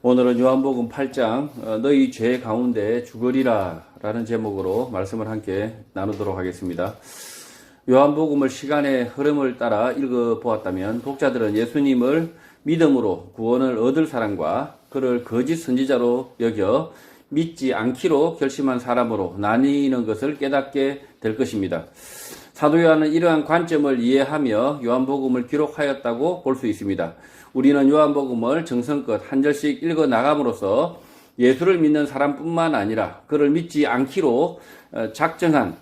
오늘은 요한복음 8장 너희 죄 가운데 죽으리라 라는 제목으로 말씀을 함께 나누도록 하겠습니다. 요한복음을 시간의 흐름을 따라 읽어보았다면 독자들은 예수님을 믿음으로 구원을 얻을 사람과 그를 거짓 선지자로 여겨 믿지 않기로 결심한 사람으로 나뉘는 것을 깨닫게 될 것입니다. 사도 요한은 이러한 관점을 이해하며 요한복음을 기록하였다고 볼 수 있습니다. 우리는 요한복음을 정성껏 한 절씩 읽어 나감으로써 예수를 믿는 사람뿐만 아니라 그를 믿지 않기로 작정한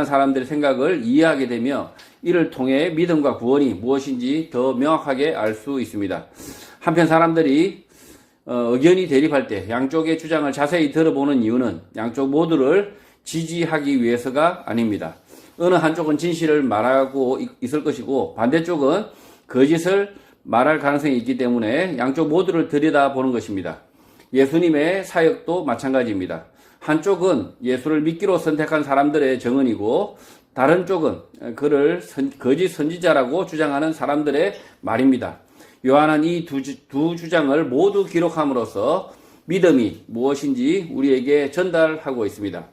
사람들의 생각을 이해하게 되며 이를 통해 믿음과 구원이 무엇인지 더 명확하게 알 수 있습니다. 한편 사람들이 의견이 대립할 때 양쪽의 주장을 자세히 들어보는 이유는 양쪽 모두를 지지하기 위해서가 아닙니다. 어느 한쪽은 진실을 말하고 있을 것이고 반대쪽은 거짓을 말할 가능성이 있기 때문에 양쪽 모두를 들여다보는 것입니다. 예수님의 사역도 마찬가지입니다. 한쪽은 예수를 믿기로 선택한 사람들의 정언이고 다른 쪽은 그를 거짓 선지자라고 주장하는 사람들의 말입니다. 요한은 이 두 주장을 모두 기록함으로써 믿음이 무엇인지 우리에게 전달하고 있습니다.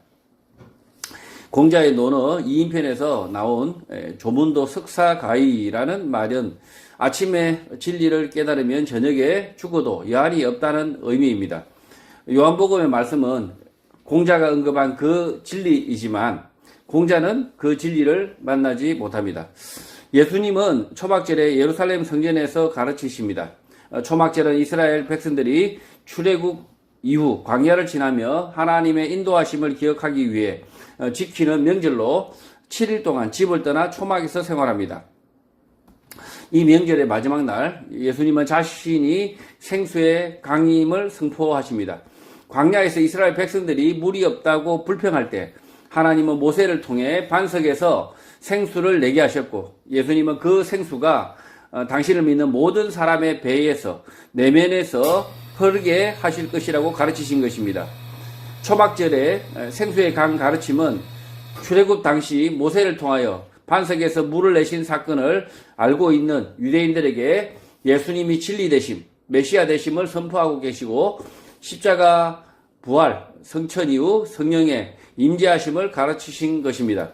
공자의 논어 2인편에서 나온 조문도 석사가이라는 말은 아침에 진리를 깨달으면 저녁에 죽어도 여한이 없다는 의미입니다. 요한복음의 말씀은 공자가 언급한 그 진리이지만 공자는 그 진리를 만나지 못합니다. 예수님은 초막절에 예루살렘 성전에서 가르치십니다. 초막절은 이스라엘 백성들이 출애굽 이후 광야를 지나며 하나님의 인도하심을 기억하기 위해 지키는 명절로 7일 동안 집을 떠나 초막에서 생활합니다. 이 명절의 마지막 날 예수님은 자신이 생수의 강림을 선포하십니다. 광야에서 이스라엘 백성들이 물이 없다고 불평할 때 하나님은 모세를 통해 반석에서 생수를 내게 하셨고 예수님은 그 생수가 당신을 믿는 모든 사람의 배에서 내면에서 흐르게 하실 것이라고 가르치신 것입니다. 초막절에 생수의 강 가르침은 출애굽 당시 모세를 통하여 반석에서 물을 내신 사건을 알고 있는 유대인들에게 예수님이 진리 되심, 메시아 되심을 선포하고 계시고 십자가 부활, 성천 이후 성령의 임재하심을 가르치신 것입니다.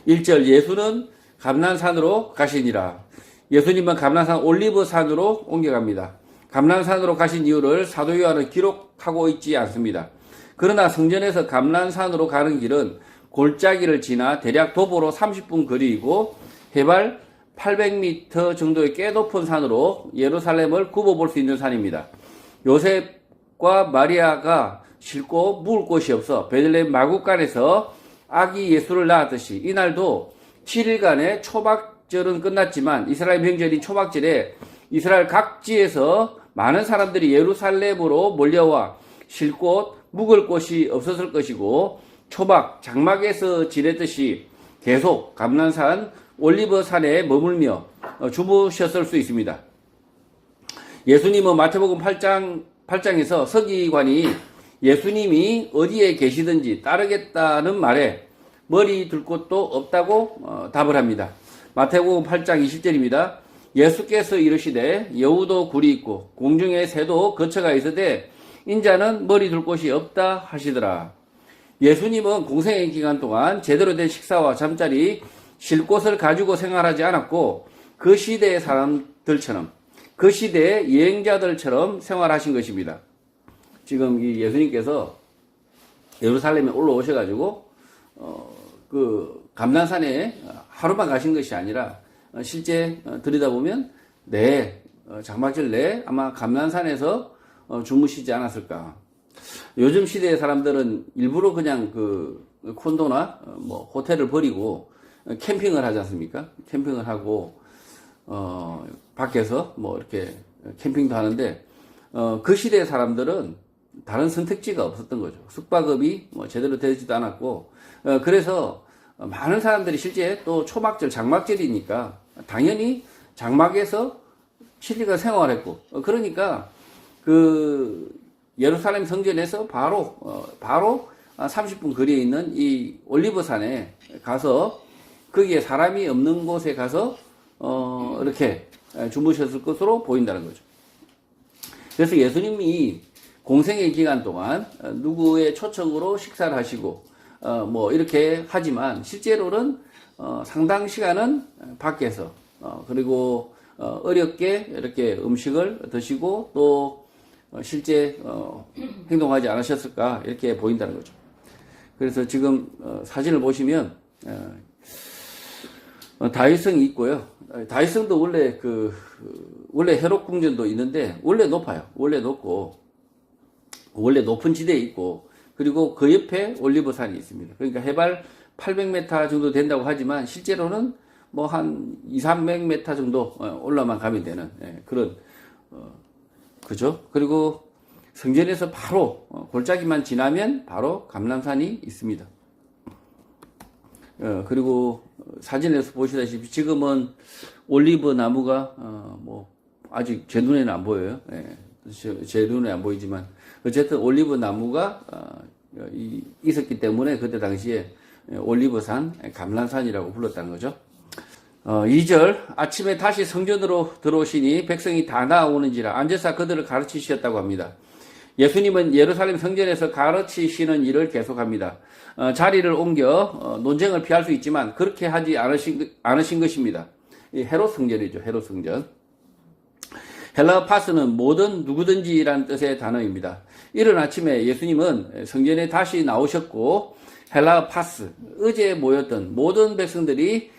1절 예수는 감난산으로 가시니라. 예수님은 감난산 올리브산으로 옮겨갑니다. 감난산으로 가신 이유를 사도 요한은 기록하고 있지 않습니다. 그러나 성전에서 감난산으로 가는 길은 골짜기를 지나 대략 도보로 30분 거리이고 해발 800m 정도의 꽤 높은 산으로 예루살렘을 굽어볼 수 있는 산입니다. 요셉과 마리아가 싣고 묵을 곳이 없어 베들레헴 마구간에서 아기 예수를 낳았듯이 이날도 7일간의 초막절은 끝났지만 이스라엘 명절인 초막절에 이스라엘 각지에서 많은 사람들이 예루살렘으로 몰려와 쉴 곳, 묵을 곳이 없었을 것이고 초막, 장막에서 지냈듯이 계속 감난산, 올리브산에 머물며 주무셨을 수 있습니다. 예수님은 마태복음 8장에서 서기관이 예수님이 어디에 계시든지 따르겠다는 말에 머리 둘 곳도 없다고 답을 합니다. 마태복음 8장 20절입니다. 예수께서 이르시되 여우도 굴이 있고 공중에 새도 거처가 있으되 인자는 머리 둘 곳이 없다 하시더라. 예수님은 공생의 기간 동안 제대로 된 식사와 잠자리 쉴 곳을 가지고 생활하지 않았고 그 시대의 사람들처럼 그 시대의 여행자들처럼 생활하신 것입니다. 지금 이 예수님께서 예루살렘에 올라오셔가지고 그 감난산에 하루만 가신 것이 아니라 실제 들여다보면 장막절 내에 아마 감난산에서 주무시지 않았을까. 요즘 시대의 사람들은 일부러 그냥 그 콘도나 뭐 호텔을 버리고 캠핑을 하지 않습니까? 캠핑을 하고 밖에서 뭐 이렇게 캠핑도 하는데 그 시대의 사람들은 다른 선택지가 없었던 거죠. 숙박업이 뭐 제대로 되지도 않았고 그래서 많은 사람들이 실제 또 초막절, 장막절이니까 당연히 장막에서 7일간 생활했고 그러니까 그 예루살렘 성전에서 바로 30분 거리에 있는 이 올리브산에 가서 거기에 사람이 없는 곳에 가서 이렇게 주무셨을 것으로 보인다는 거죠. 그래서 예수님이 공생의 기간 동안 누구의 초청으로 식사를 하시고 뭐 이렇게 하지만 실제로는 상당 시간은 밖에서 그리고 어렵게 이렇게 음식을 드시고 또 실제 행동하지 않으셨을까 이렇게 보인다는 거죠. 그래서 지금 사진을 보시면 다윗성이 있고요. 다윗성도 원래 원래 헤롯 궁전도 있는데 원래 높아요. 원래 높고 원래 높은 지대에 있고 그리고 그 옆에 올리브산이 있습니다. 그러니까 해발 800m 정도 된다고 하지만 실제로는 뭐 한 200-300m 정도 올라만 가면 되는 그런 그죠? 그리고 성전에서 바로 골짜기만 지나면 바로 감람산이 있습니다. 그리고 사진에서 보시다시피 지금은 올리브 나무가 뭐 아직 제 눈에는 안 보여요. 제 눈에 안 보이지만 어쨌든 올리브 나무가 있었기 때문에 그때 당시에 올리브산, 감람산이라고 불렀다는 거죠. 2절 아침에 다시 성전으로 들어오시니 백성이 다 나아오는지라 앉아서 그들을 가르치셨다고 합니다. 예수님은 예루살렘 성전에서 가르치시는 일을 계속합니다. 자리를 옮겨 논쟁을 피할 수 있지만 그렇게 하지 않으신 것입니다. 헤롯 성전이죠. 헤롯 성전. 헬라어 파스는 모든 누구든지라는 뜻의 단어입니다. 이른 아침에 예수님은 성전에 다시 나오셨고 헬라어 파스, 어제 모였던 모든 백성들이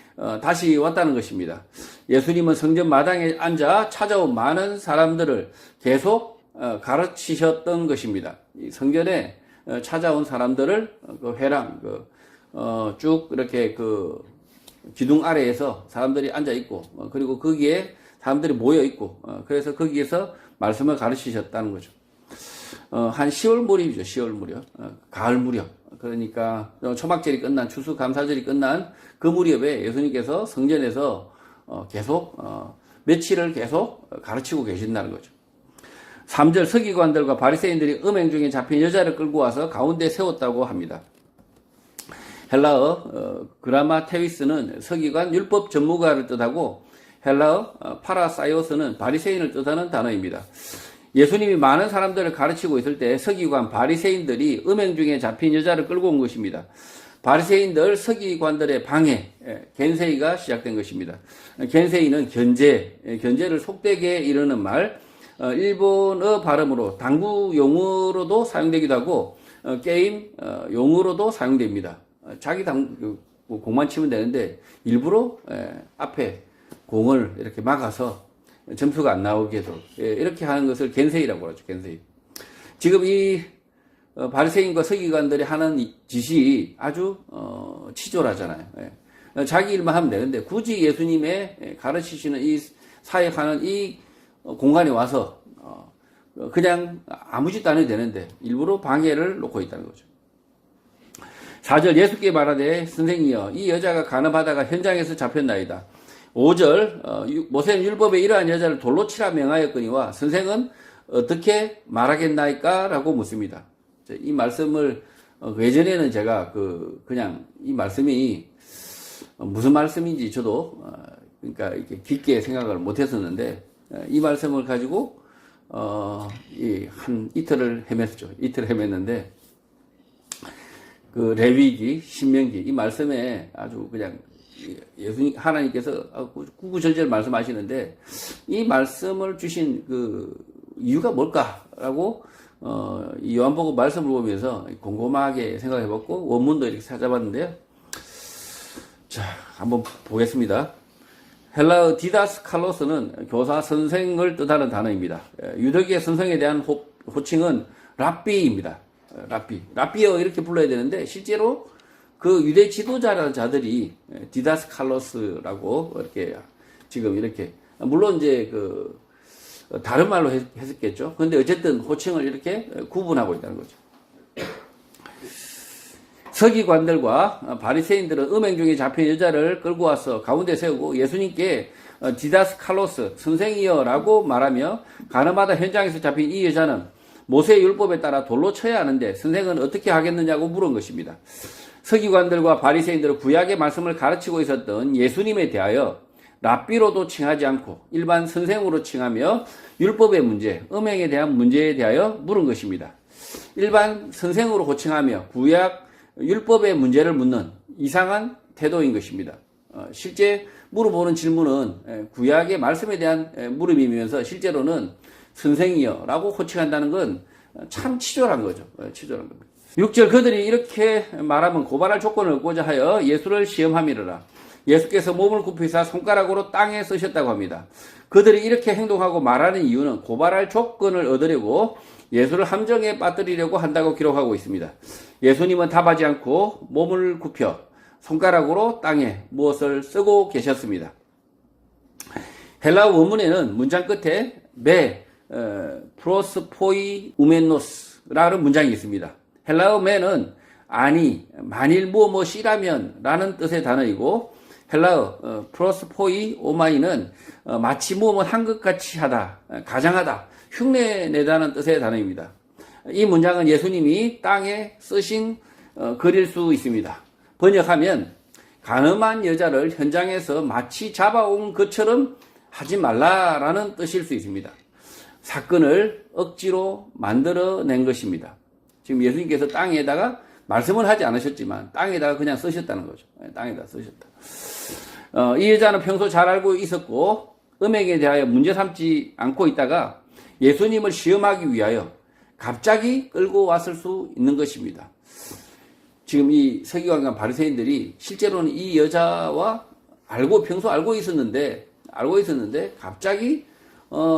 다시 왔다는 것입니다. 예수님은 성전 마당에 앉아 찾아온 많은 사람들을 계속 가르치셨던 것입니다. 이 성전에 찾아온 사람들을 그 회랑 쭉 이렇게 그 기둥 아래에서 사람들이 앉아 있고 그리고 거기에 사람들이 모여 있고 그래서 거기에서 말씀을 가르치셨다는 거죠. 한 10월 무렵이죠. 10월 무렵, 가을 무렵. 그러니까 초막절이 끝난 추수감사절이 끝난 그 무렵에 예수님께서 성전에서 계속 며칠을 계속 가르치고 계신다는 거죠. 3절 서기관들과 바리새인들이 음행 중에 잡힌 여자를 끌고 와서 가운데 세웠다고 합니다. 헬라어 그라마테위스는 서기관 율법 전무가를 뜻하고 헬라어 파라사이오스는 바리새인을 뜻하는 단어입니다. 예수님이 많은 사람들을 가르치고 있을 때 서기관 바리새인들이 음행 중에 잡힌 여자를 끌고 온 것입니다. 바리새인들 서기관들의 방해, 겐세이가 시작된 것입니다. 겐세이는 견제를 속되게 이르는 말, 일본어 발음으로 당구 용어로도 사용되기도 하고 게임 용어로도 사용됩니다. 자기 공만 치면 되는데 일부러 앞에 공을 이렇게 막아서 점수가 안 나오게도 이렇게 하는 것을 겐세이라고 하죠. 겐세이. 지금 이 바리새인과 서기관들이 하는 짓이 아주 치졸하잖아요. 자기 일만 하면 되는데 굳이 예수님의 가르치시는 이 사역하는 이 공간에 와서 그냥 아무 짓도 안 해도 되는데 일부러 방해를 놓고 있다는 거죠. 4절 예수께 말하되 선생이여 이 여자가 간음하다가 현장에서 잡혔나이다. 5절 모세는 율법에 이러한 여자를 돌로 치라 명하였거니와 선생은 어떻게 말하겠나이까? 라고 묻습니다. 이 말씀을 예전에는 제가 그냥 이 말씀이 무슨 말씀인지 저도 그러니까 이렇게 깊게 생각을 못 했었는데 이 말씀을 가지고 한 이틀을 헤맸죠. 이틀을 헤맸는데 그 레위기, 신명기 이 말씀에 아주 그냥 예수님 하나님께서 구구절절 말씀하시는데 이 말씀을 주신 그 이유가 뭘까라고 이 요한복음 말씀을 보면서 곰곰하게 생각해봤고 원문도 이렇게 찾아봤는데요. 자, 한번 보겠습니다. 헬라어 디다스 칼로스는 교사 선생을 뜻하는 단어입니다. 유대계 선생에 대한 호칭은 랍비입니다. 랍비어 이렇게 불러야 되는데 실제로 그 유대 지도자라는 자들이 디다스 칼로스라고 이렇게 지금 이렇게 물론 이제 다른 말로 했었겠죠. 그런데 어쨌든 호칭을 이렇게 구분하고 있다는 거죠. 서기관들과 바리새인들은 음행 중에 잡힌 여자를 끌고 와서 가운데 세우고 예수님께 디다스 칼로스 선생이여라고 말하며 가늠하다 현장에서 잡힌 이 여자는 모세의 율법에 따라 돌로 쳐야 하는데 선생은 어떻게 하겠느냐고 물은 것입니다. 서기관들과 바리새인들은 구약의 말씀을 가르치고 있었던 예수님에 대하여 랍비로도 칭하지 않고 일반 선생으로 칭하며 율법의 문제, 음행에 대한 문제에 대하여 물은 것입니다. 일반 선생으로 호칭하며 구약 율법의 문제를 묻는 이상한 태도인 것입니다. 실제 물어보는 질문은 구약의 말씀에 대한 물음이면서 실제로는 선생이여 라고 호칭한다는 건 참 치졸한 거죠. 치졸한 겁니다. 6절 그들이 이렇게 말하면 고발할 조건을 얻고자 하여 예수를 시험함이러라. 예수께서 몸을 굽히사 손가락으로 땅에 쓰셨다고 합니다. 그들이 이렇게 행동하고 말하는 이유는 고발할 조건을 얻으려고 예수를 함정에 빠뜨리려고 한다고 기록하고 있습니다. 예수님은 답하지 않고 몸을 굽혀 손가락으로 땅에 무엇을 쓰고 계셨습니다. 헬라어 원문에는 문장 끝에 프로스포이 우멘노스라는 문장이 있습니다. 헬라어 메는 아니, 만일 무엇이라면 라는 뜻의 단어이고 헬라어 프로스포이 오마이는 마치 무엇을 한 것 같이 하다, 가장하다, 흉내내다는 뜻의 단어입니다. 이 문장은 예수님이 땅에 쓰신 글일 수 있습니다. 번역하면 간음한 여자를 현장에서 마치 잡아온 것처럼 하지 말라라는 뜻일 수 있습니다. 사건을 억지로 만들어낸 것입니다. 지금 예수님께서 땅에다가 말씀을 하지 않으셨지만 땅에다가 그냥 쓰셨다는 거죠. 땅에다 쓰셨다. 이 여자는 평소 잘 알고 있었고 음행에 대하여 문제 삼지 않고 있다가 예수님을 시험하기 위하여 갑자기 끌고 왔을 수 있는 것입니다. 지금 이 서기관과 바리새인들이 실제로는 이 여자와 평소 알고 있었는데 갑자기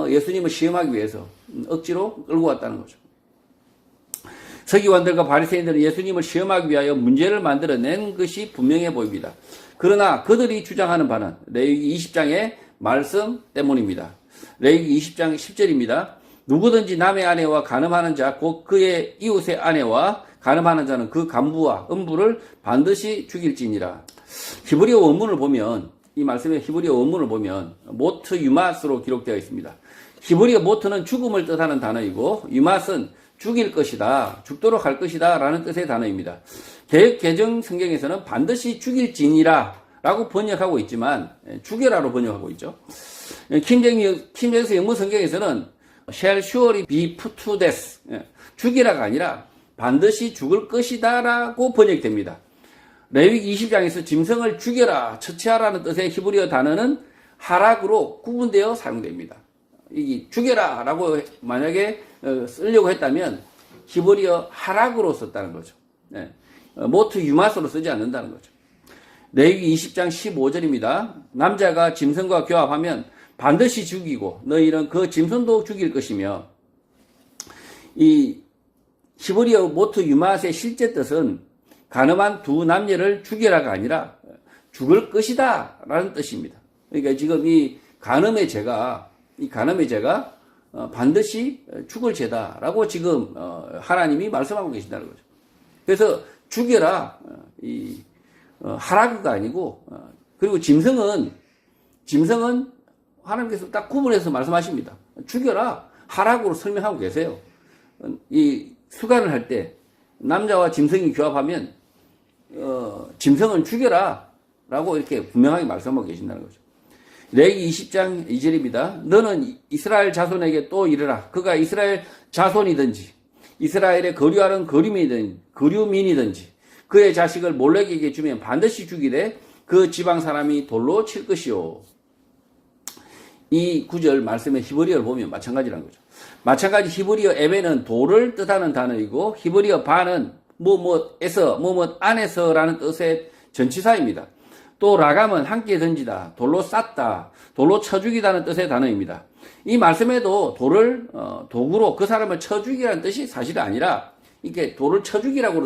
예수님을 시험하기 위해서 억지로 끌고 왔다는 거죠. 서기관들과 바리새인들은 예수님을 시험하기 위하여 문제를 만들어낸 것이 분명해 보입니다. 그러나 그들이 주장하는 바는 레위기 20장의 말씀 때문입니다. 레위기 20장 10절입니다. 누구든지 남의 아내와 간음하는 자 곧 그의 이웃의 아내와 간음하는 자는 그 간부와 음부를 반드시 죽일지니라. 히브리어 원문을 보면 이 말씀의 히브리어 원문을 보면 모트 유마스로 기록되어 있습니다. 히브리어 모트는 죽음을 뜻하는 단어이고 유마스는 죽일 것이다, 죽도록 할 것이다 라는 뜻의 단어입니다. 개역 개정 성경에서는 반드시 죽일지니라 라고 번역하고 있지만 죽여라로 번역하고 있죠. 킹제임스 영문 성경에서는 shall surely be put to death, 죽이라가 아니라 반드시 죽을 것이다 라고 번역됩니다. 레위기 20장에서 짐승을 죽여라, 처치하라는 뜻의 히브리어 단어는 하락으로 구분되어 사용됩니다. 이 죽여라 라고 만약에 쓰려고 했다면 히브리어 하락으로 썼다는 거죠. 모트 유마스로 쓰지 않는다는 거죠. 레위기 20장 15절입니다. 남자가 짐승과 교합하면 반드시 죽이고 너희는 그 짐승도 죽일 것이며, 이 히브리어 모트 유마스의 실제 뜻은 간음한 두 남녀를 죽여라가 아니라 죽을 것이다 라는 뜻입니다. 그러니까 지금 이 간음의 죄가 반드시 죽을 죄다라고 지금 하나님이 말씀하고 계신다는 거죠. 그래서 죽여라, 하라그가 아니고, 그리고 짐승은 하나님께서 딱 구분해서 말씀하십니다. 죽여라, 하라그로 설명하고 계세요. 이 수간을 할 때 남자와 짐승이 교합하면 짐승은 죽여라 라고 이렇게 분명하게 말씀하고 계신다는 거죠. 레위기 20장 2절입니다. 너는 이스라엘 자손에게 또 이르라. 그가 이스라엘 자손이든지 이스라엘의 거류하는 거류민이든지 그의 자식을 몰렉에게 주면 반드시 죽이되 그 지방 사람이 돌로 칠 것이요. 이 구절 말씀의 히브리어를 보면 마찬가지라는 거죠. 마찬가지 히브리어 에베는 돌을 뜻하는 단어이고 히브리어 바는 뭐뭐에서 뭐뭐 안에서라는 뜻의 전치사입니다. 또 라감은 함께 던지다, 돌로 쌌다, 돌로 쳐 죽이다는 뜻의 단어입니다. 이 말씀에도 돌을 도구로 그 사람을 쳐 죽이라는 뜻이 사실 아니라 이렇게 돌을 쳐 죽이라고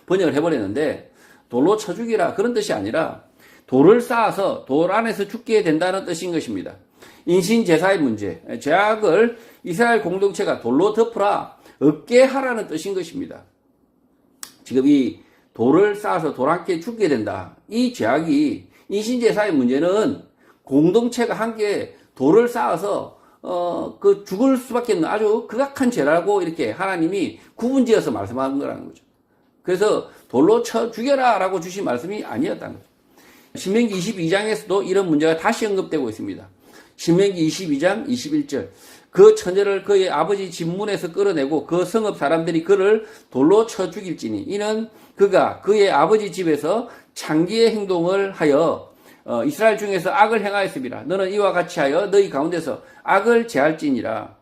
번역을 해버렸는데, 돌로 쳐 죽이라 그런 뜻이 아니라 돌을 쌓아서 돌 안에서 죽게 된다는 뜻인 것입니다. 인신제사의 문제, 죄악을 이스라엘 공동체가 돌로 덮으라, 없게 하라는 뜻인 것입니다. 지금 이 돌을 쌓아서 돌 함께 죽게 된다, 이 죄악이 인신제사의 문제는 공동체가 함께 돌을 쌓아서 그 죽을 수밖에 없는 아주 극악한 죄라고 이렇게 하나님이 구분지어서 말씀하는 거라는 거죠. 그래서 돌로 쳐 죽여라 라고 주신 말씀이 아니었다는 거죠. 신명기 22장에서도 이런 문제가 다시 언급되고 있습니다. 신명기 22장 21절. 그 처녀를 그의 아버지 집 문에서 끌어내고 그 성읍 사람들이 그를 돌로 쳐 죽일지니 이는 그가 그의 아버지 집에서 창기의 행동을 하여 이스라엘 중에서 악을 행하였습니다. 너는 이와 같이 하여 너희 가운데서 악을 제할지니라.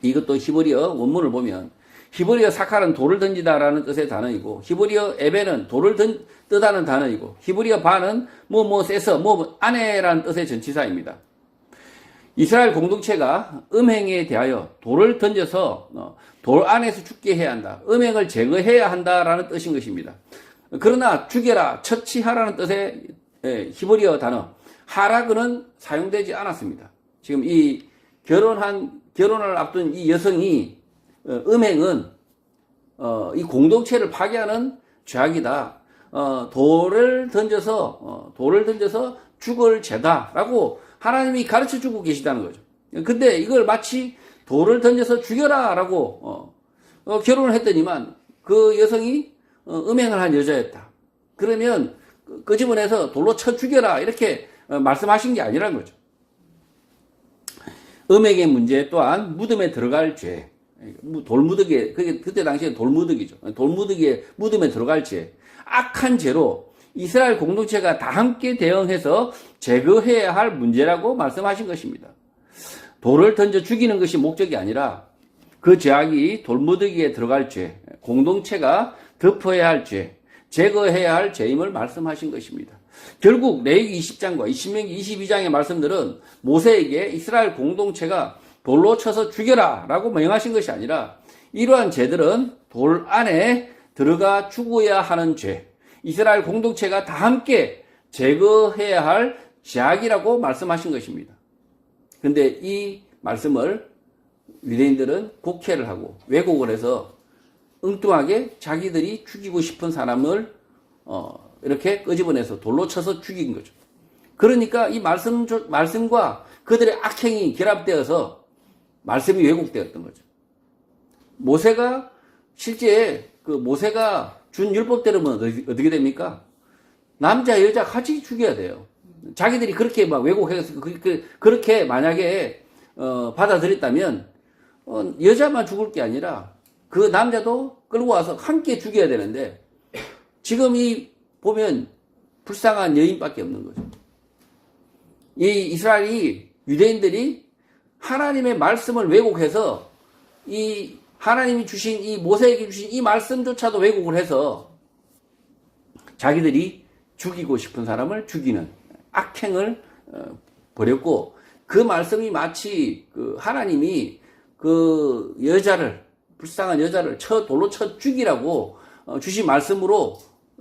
이것도 히브리어 원문을 보면 히브리어 사칼은 돌을 던지다라는 뜻의 단어이고 히브리어 에벤은 돌을 뜨다는 단어이고 히브리어 바는 세서 아내라는 뜻의 전치사입니다. 이스라엘 공동체가 음행에 대하여 돌을 던져서 돌 안에서 죽게 해야 한다. 음행을 제거해야 한다라는 뜻인 것입니다. 그러나 죽여라, 처치하라는 뜻의 히브리어 단어 하라그는 사용되지 않았습니다. 지금 이 결혼을 앞둔 이 여성이 음행은 이 공동체를 파괴하는 죄악이다. 돌을 던져서 죽을 죄다라고 하나님이 가르쳐 주고 계시다는 거죠. 근데 이걸 마치 돌을 던져서 죽여라라고 결혼을 했더니만 그 여성이 음행을 한 여자였다. 그러면 끄집어내서 돌로 쳐 죽여라 이렇게 말씀하신 게 아니라는 거죠. 음행의 문제 또한 무덤에 들어갈 죄. 돌무더기에, 그때 당시에 돌무더기죠. 돌무더기에 무덤에 들어갈 죄. 악한 죄로 이스라엘 공동체가 다 함께 대응해서 제거해야 할 문제라고 말씀하신 것입니다. 돌을 던져 죽이는 것이 목적이 아니라 그 죄악이 돌무더기에 들어갈 죄, 공동체가 덮어야 할 죄, 제거해야 할 죄임을 말씀하신 것입니다. 결국 레위기 20장과 신명기 22장의 말씀들은 모세에게 이스라엘 공동체가 돌로 쳐서 죽여라 라고 명하신 것이 아니라 이러한 죄들은 돌 안에 들어가 죽어야 하는 죄, 이스라엘 공동체가 다 함께 제거해야 할 죄악이라고 말씀하신 것입니다. 근데 이 말씀을 유대인들은 곡해를 하고 왜곡을 해서 엉뚱하게 자기들이 죽이고 싶은 사람을 이렇게 끄집어내서 돌로 쳐서 죽인 거죠. 그러니까 이 말씀과 그들의 악행이 결합되어서 말씀이 왜곡되었던 거죠. 모세가 실제 모세가 준 율법대로면 어떻게 됩니까? 남자 여자 같이 죽여야 돼요. 자기들이 그렇게 막 왜곡해서 그렇게 만약에 받아들였다면 여자만 죽을 게 아니라 그 남자도 끌고 와서 함께 죽여야 되는데 지금 보면 불쌍한 여인밖에 없는 거죠. 이 이스라엘이 유대인들이 하나님의 말씀을 왜곡해서 이 하나님이 주신 이 모세에게 주신 이 말씀조차도 왜곡을 해서 자기들이 죽이고 싶은 사람을 죽이는 악행을 벌였고 그 말씀이 마치 하나님이 그 불쌍한 여자를 돌로 쳐 죽이라고 주신 말씀으로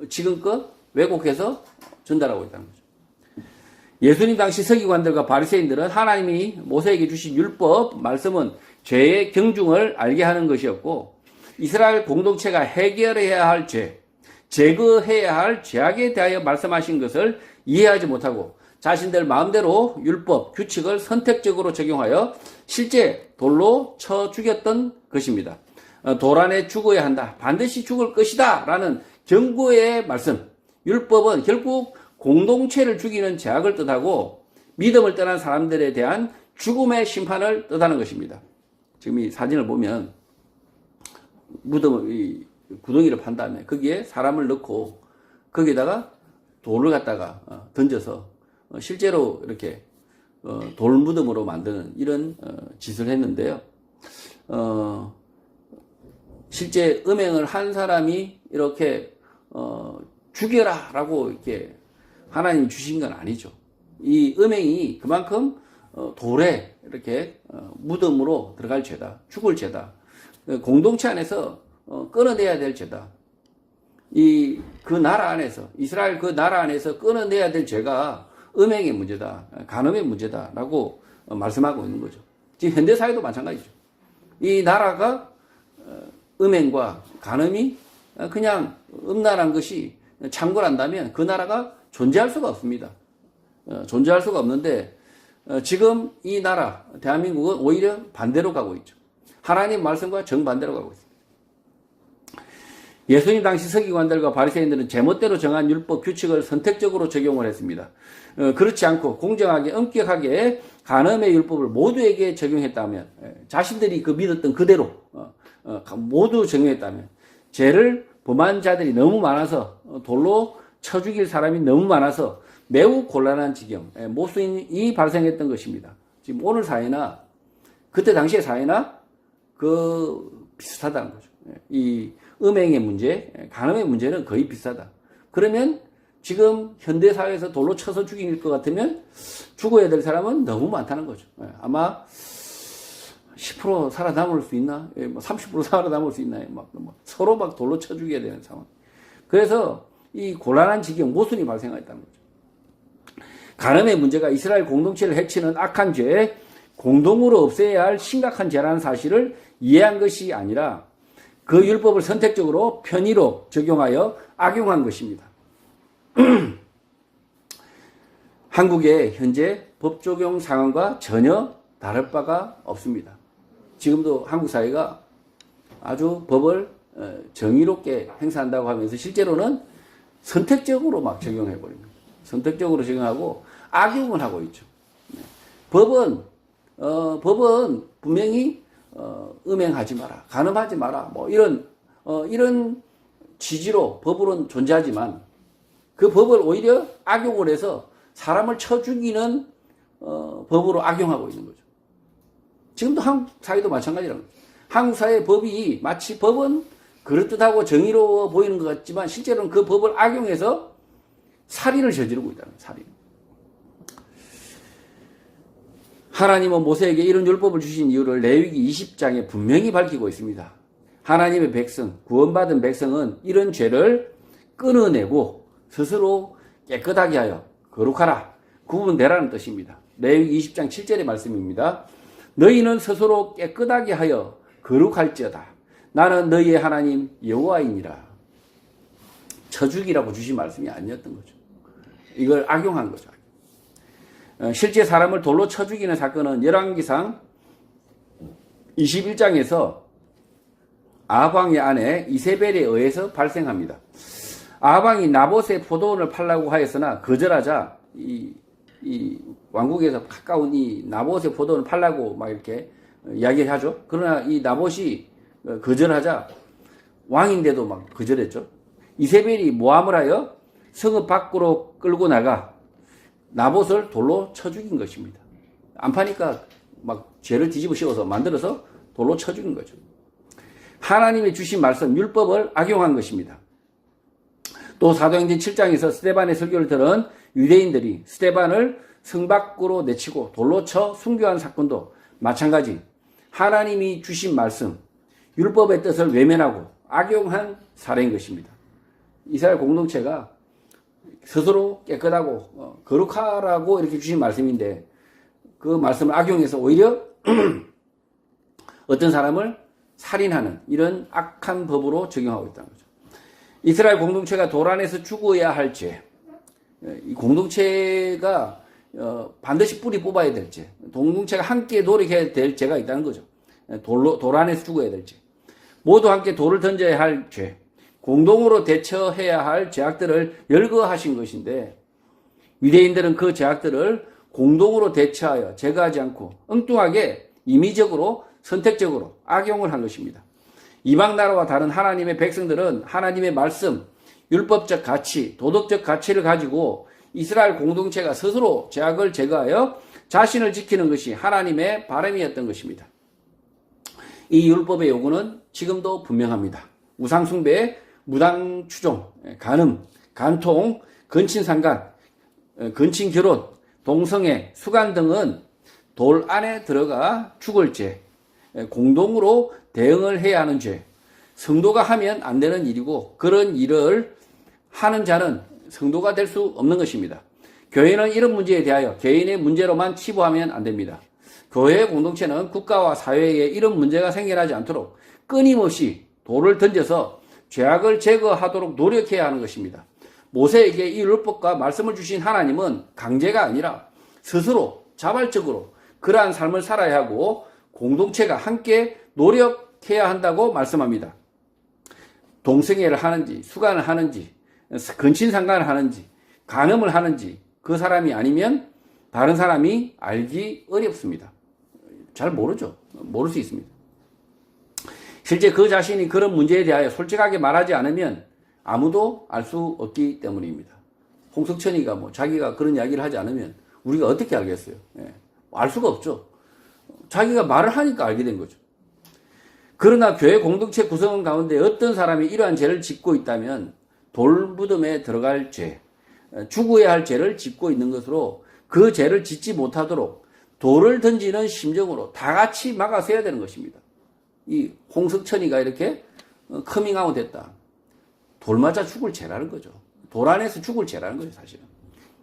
지금껏 왜곡해서 전달하고 있다는 거죠. 예수님 당시 서기관들과 바리새인들은 하나님이 모세에게 주신 율법 말씀은 죄의 경중을 알게 하는 것이었고 이스라엘 공동체가 해결해야 할 죄, 제거해야 할 죄악에 대하여 말씀하신 것을 이해하지 못하고 자신들 마음대로 율법, 규칙을 선택적으로 적용하여 실제 돌로 쳐 죽였던 것입니다. 돌 안에 죽어야 한다. 반드시 죽을 것이다. 라는 경고의 말씀. 율법은 결국 공동체를 죽이는 죄악을 뜻하고 믿음을 떠난 사람들에 대한 죽음의 심판을 뜻하는 것입니다. 지금 이 사진을 보면 무덤을 구덩이를 판 다음에 거기에 사람을 넣고 거기에다가 돌을 갖다가 던져서 실제로 이렇게 돌무덤으로 만드는 이런 짓을 했는데요. 실제 음행을 한 사람이 이렇게 죽여라 라고 이렇게 하나님이 주신 건 아니죠. 이 음행이 그만큼 돌에 이렇게 무덤으로 들어갈 죄다. 죽을 죄다. 공동체 안에서 끊어내야 될 죄다. 그 나라 안에서, 이스라엘 그 나라 안에서 끊어내야 될 죄가 음행의 문제다. 간음의 문제다. 라고 말씀하고 있는 거죠. 지금 현대사회도 마찬가지죠. 이 나라가 음행과 간음이 그냥 음란한 것이 창궐한다면 그 나라가 존재할 수가 없습니다. 존재할 수가 없는데 지금 이 나라 대한민국은 오히려 반대로 가고 있죠. 하나님 말씀과 정반대로 가고 있습니다. 예수님 당시 서기관들과 바리새인들은 제멋대로 정한 율법 규칙을 선택적으로 적용을 했습니다. 그렇지 않고 공정하게 엄격하게 간음의 율법을 모두에게 적용했다면, 자신들이 그 믿었던 그대로 모두 적용했다면, 죄를 범한 자들이 너무 많아서 돌로 쳐 죽일 사람이 너무 많아서 매우 곤란한 지경, 모순이 발생했던 것입니다. 지금 오늘 사회나 그때 당시의 사회나 비슷하다는 거죠. 이 음행의 문제, 간음의 문제는 거의 비슷하다. 그러면 지금 현대 사회에서 돌로 쳐서 죽일 것 같으면 죽어야 될 사람은 너무 많다는 거죠. 아마 10% 살아남을 수 있나? 30% 살아남을 수 있나? 서로 막 돌로 쳐 죽여야 되는 상황. 그래서 이 곤란한 지경, 모순이 발생했다는 거죠. 간음의 문제가 이스라엘 공동체를 해치는 악한 죄, 공동으로 없애야 할 심각한 죄라는 사실을 이해한 것이 아니라 그 율법을 선택적으로 편의로 적용하여 악용한 것입니다. 한국의 현재 법 적용 상황과 전혀 다를 바가 없습니다. 지금도 한국 사회가 아주 법을 정의롭게 행사한다고 하면서 실제로는 선택적으로 막 적용해 버립니다. 선택적으로 적용하고 악용을 하고 있죠. 법은 분명히 음행하지 마라, 간음하지 마라, 뭐 이런 취지로 법으로는 존재하지만 그 법을 오히려 악용을 해서 사람을 쳐 죽이는 법으로 악용하고 있는 거죠. 지금도 한국 사회도 마찬가지라는 거죠. 한국 사회의 법이 마치 법은 그럴듯하고 정의로워 보이는 것 같지만 실제로는 그 법을 악용해서 살인을 저지르고 있다는 거예요. 살인. 하나님은 모세에게 이런 율법을 주신 이유를 레위기 20장에 분명히 밝히고 있습니다. 하나님의 백성, 구원받은 백성은 이런 죄를 끊어내고 스스로 깨끗하게 하여 거룩하라, 구분되라는 뜻입니다. 레위기 20장 7절의 말씀입니다. 너희는 스스로 깨끗하게 하여 거룩할지어다. 나는 너희의 하나님 여호와이니라. 쳐죽이라고 주신 말씀이 아니었던 거죠. 이걸 악용한 거죠. 실제 사람을 돌로 쳐 죽이는 사건은 열왕기상 21장에서 아방의 아내 이세벨에 의해서 발생합니다. 아방이 나봇의 포도원을 팔라고 하였으나 거절하자 이 왕국에서 가까운 이 나봇의 포도원을 팔라고 막 이렇게 이야기를 하죠. 그러나 이 나봇이 거절하자 왕인데도 막 거절했죠. 이세벨이 모함을 하여 성읍 밖으로 끌고 나가 나봇을 돌로 쳐 죽인 것입니다. 안 파니까 막 죄를 뒤집어 씌워서 만들어서 돌로 쳐 죽인 거죠. 하나님의 주신 말씀, 율법을 악용한 것입니다. 또 사도행전 7장에서 스데반의 설교를 들은 유대인들이 스데반을 성 밖으로 내치고 돌로 쳐 순교한 사건도 마찬가지 하나님이 주신 말씀, 율법의 뜻을 외면하고 악용한 사례인 것입니다. 이스라엘 공동체가 스스로 깨끗하고 거룩하라고 이렇게 주신 말씀인데 그 말씀을 악용해서 오히려 어떤 사람을 살인하는 이런 악한 법으로 적용하고 있다는 거죠. 이스라엘 공동체가 돌 안에서 죽어야 할 죄, 이 공동체가 반드시 뿌리 뽑아야 될 죄, 공동체가 함께 노력해야 될 죄가 있다는 거죠. 돌 안에서 죽어야 될 죄, 모두 함께 돌을 던져야 할 죄, 공동으로 대처해야 할 죄악들을 열거하신 것인데 유대인들은 그 죄악들을 공동으로 대처하여 제거하지 않고 엉뚱하게 임의적으로 선택적으로 악용을 한 것입니다. 이방 나라와 다른 하나님의 백성들은 하나님의 말씀, 율법적 가치, 도덕적 가치를 가지고 이스라엘 공동체가 스스로 죄악을 제거하여 자신을 지키는 것이 하나님의 바람이었던 것입니다. 이 율법의 요구는 지금도 분명합니다. 우상숭배, 무당추종, 간음, 간통, 근친상간, 근친결혼, 동성애, 수간 등은 돌 안에 들어가 죽을 죄, 공동으로 대응을 해야 하는 죄, 성도가 하면 안 되는 일이고 그런 일을 하는 자는 성도가 될 수 없는 것입니다. 교회는 이런 문제에 대하여 개인의 문제로만 치부하면 안 됩니다. 교회 공동체는 국가와 사회에 이런 문제가 생겨나지 않도록 끊임없이 돌을 던져서 죄악을 제거하도록 노력해야 하는 것입니다. 모세에게 이 율법과 말씀을 주신 하나님은 강제가 아니라 스스로 자발적으로 그러한 삶을 살아야 하고 공동체가 함께 노력해야 한다고 말씀합니다. 동성애를 하는지, 수간을 하는지, 근친상간을 하는지, 간음을 하는지 그 사람이 아니면 다른 사람이 알기 어렵습니다. 잘 모르죠. 모를 수 있습니다. 실제 그 자신이 그런 문제에 대하여 솔직하게 말하지 않으면 아무도 알 수 없기 때문입니다. 홍석천이가 뭐 자기가 그런 이야기를 하지 않으면 우리가 어떻게 알겠어요? 예, 알 수가 없죠. 자기가 말을 하니까 알게 된 거죠. 그러나 교회 공동체 구성원 가운데 어떤 사람이 이러한 죄를 짓고 있다면 돌무덤에 들어갈 죄, 죽어야 할 죄를 짓고 있는 것으로 그 죄를 짓지 못하도록 돌을 던지는 심정으로 다 같이 막아서야 되는 것입니다. 이 홍석천이가 이렇게 커밍아웃 됐다. 돌 맞아 죽을 죄라는 거죠. 돌 안에서 죽을 죄라는 거죠, 사실은.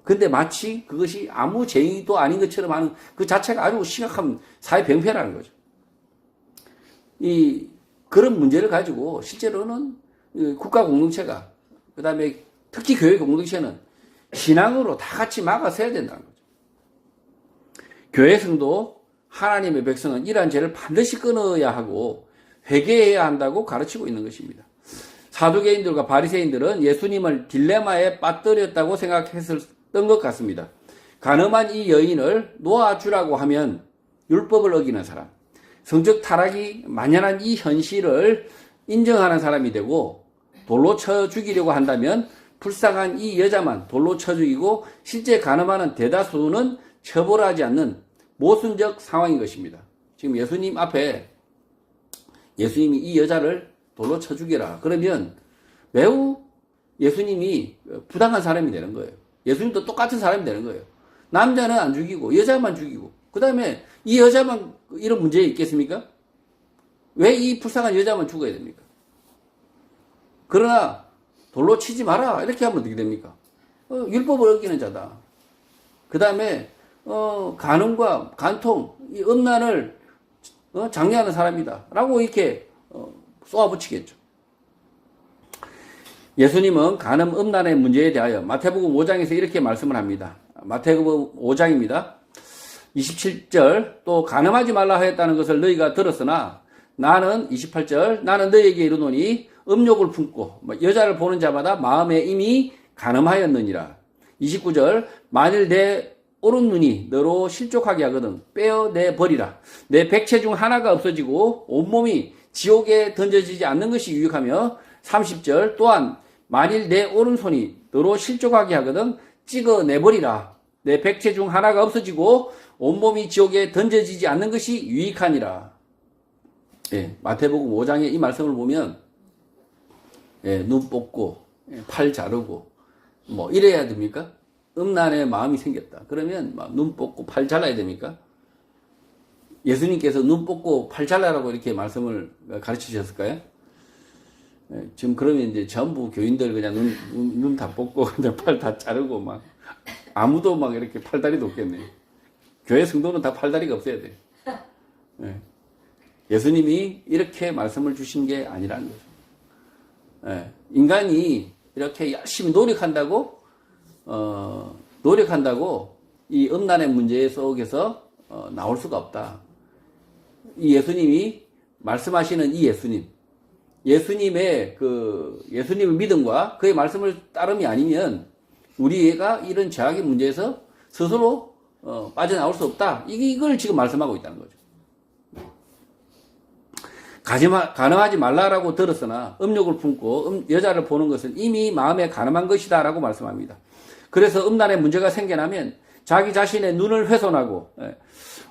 근데 마치 그것이 아무 죄도 아닌 것처럼 하는 그 자체가 아주 심각한 사회 병폐라는 거죠. 그런 문제를 가지고 실제로는 국가 공동체가, 그 다음에 특히 교회 공동체는 신앙으로 다 같이 막아서야 된다는 거죠. 교회 성도, 하나님의 백성은 이러한 죄를 반드시 끊어야 하고 회개해야 한다고 가르치고 있는 것입니다. 사두개인들과 바리새인들은 예수님을 딜레마에 빠뜨렸다고 생각했던 것 같습니다. 간음한 이 여인을 놓아주라고 하면 율법을 어기는 사람, 성적 타락이 만연한 이 현실을 인정하는 사람이 되고, 돌로 쳐 죽이려고 한다면 불쌍한 이 여자만 돌로 쳐 죽이고 실제 간음하는 대다수는 처벌하지 않는 모순적 상황인 것입니다. 지금 예수님 앞에 예수님이 이 여자를 돌로 쳐 죽여라. 그러면 매우 예수님이 부당한 사람이 되는 거예요. 예수님도 똑같은 사람이 되는 거예요. 남자는 안 죽이고 여자만 죽이고, 그 다음에 이 여자만 이런 문제에 있겠습니까? 왜 이 불쌍한 여자만 죽어야 됩니까? 그러나 돌로 치지 마라 이렇게 하면 어떻게 됩니까? 율법을 어기는 자다. 그 다음에 간음과 간통, 이 음란을 장려하는 사람이다 라고 이렇게 쏘아붙이겠죠. 예수님은 간음, 음란의 문제에 대하여 마태복음 5장에서 이렇게 말씀을 합니다. 마태복음 5장입니다. 27절, 또 간음하지 말라 하였다는 것을 너희가 들었으나 나는, 28절, 나는 너희에게 이르노니 음욕을 품고 여자를 보는 자마다 마음에 이미 간음하였느니라. 29절, 만일 내 오른 눈이 너로 실족하게 하거든 빼어내 버리라. 내 백체 중 하나가 없어지고 온몸이 지옥에 던져지지 않는 것이 유익하며, 30절, 또한 만일 내 오른손이 너로 실족하게 하거든 찍어내버리라. 내 백체 중 하나가 없어지고 온몸이 지옥에 던져지지 않는 것이 유익하니라. 예, 마태복음 5장의 이 말씀을 보면, 예, 눈 뽑고, 팔 자르고, 뭐, 이래야 됩니까? 음란의 마음이 생겼다. 그러면 눈 뽑고 팔 잘라야 됩니까? 예수님께서 눈 뽑고 팔 잘라라고 이렇게 말씀을 가르치셨을까요? 예, 지금 그러면 이제 전부 교인들 그냥 눈 다 뽑고 그냥 팔 다 자르고 막 아무도 막 이렇게 팔다리도 없겠네. 교회 성도는 다 팔다리가 없어야 돼. 예. 예수님이 이렇게 말씀을 주신 게 아니라는 거죠. 예. 인간이 이렇게 열심히 노력한다고 이 음란의 문제 속에서 나올 수가 없다. 이 예수님이 말씀하시는 이 예수님의 예수님의 믿음과 그의 말씀을 따름이 아니면 우리가 이런 죄악의 문제에서 스스로 빠져나올 수 없다. 이걸 지금 말씀하고 있다는 거죠. 간음하지 말라라고 들었으나 음욕을 품고 여자를 보는 것은 이미 마음에 간음한 것이다 라고 말씀합니다. 그래서 음란의 문제가 생겨나면 자기 자신의 눈을 훼손하고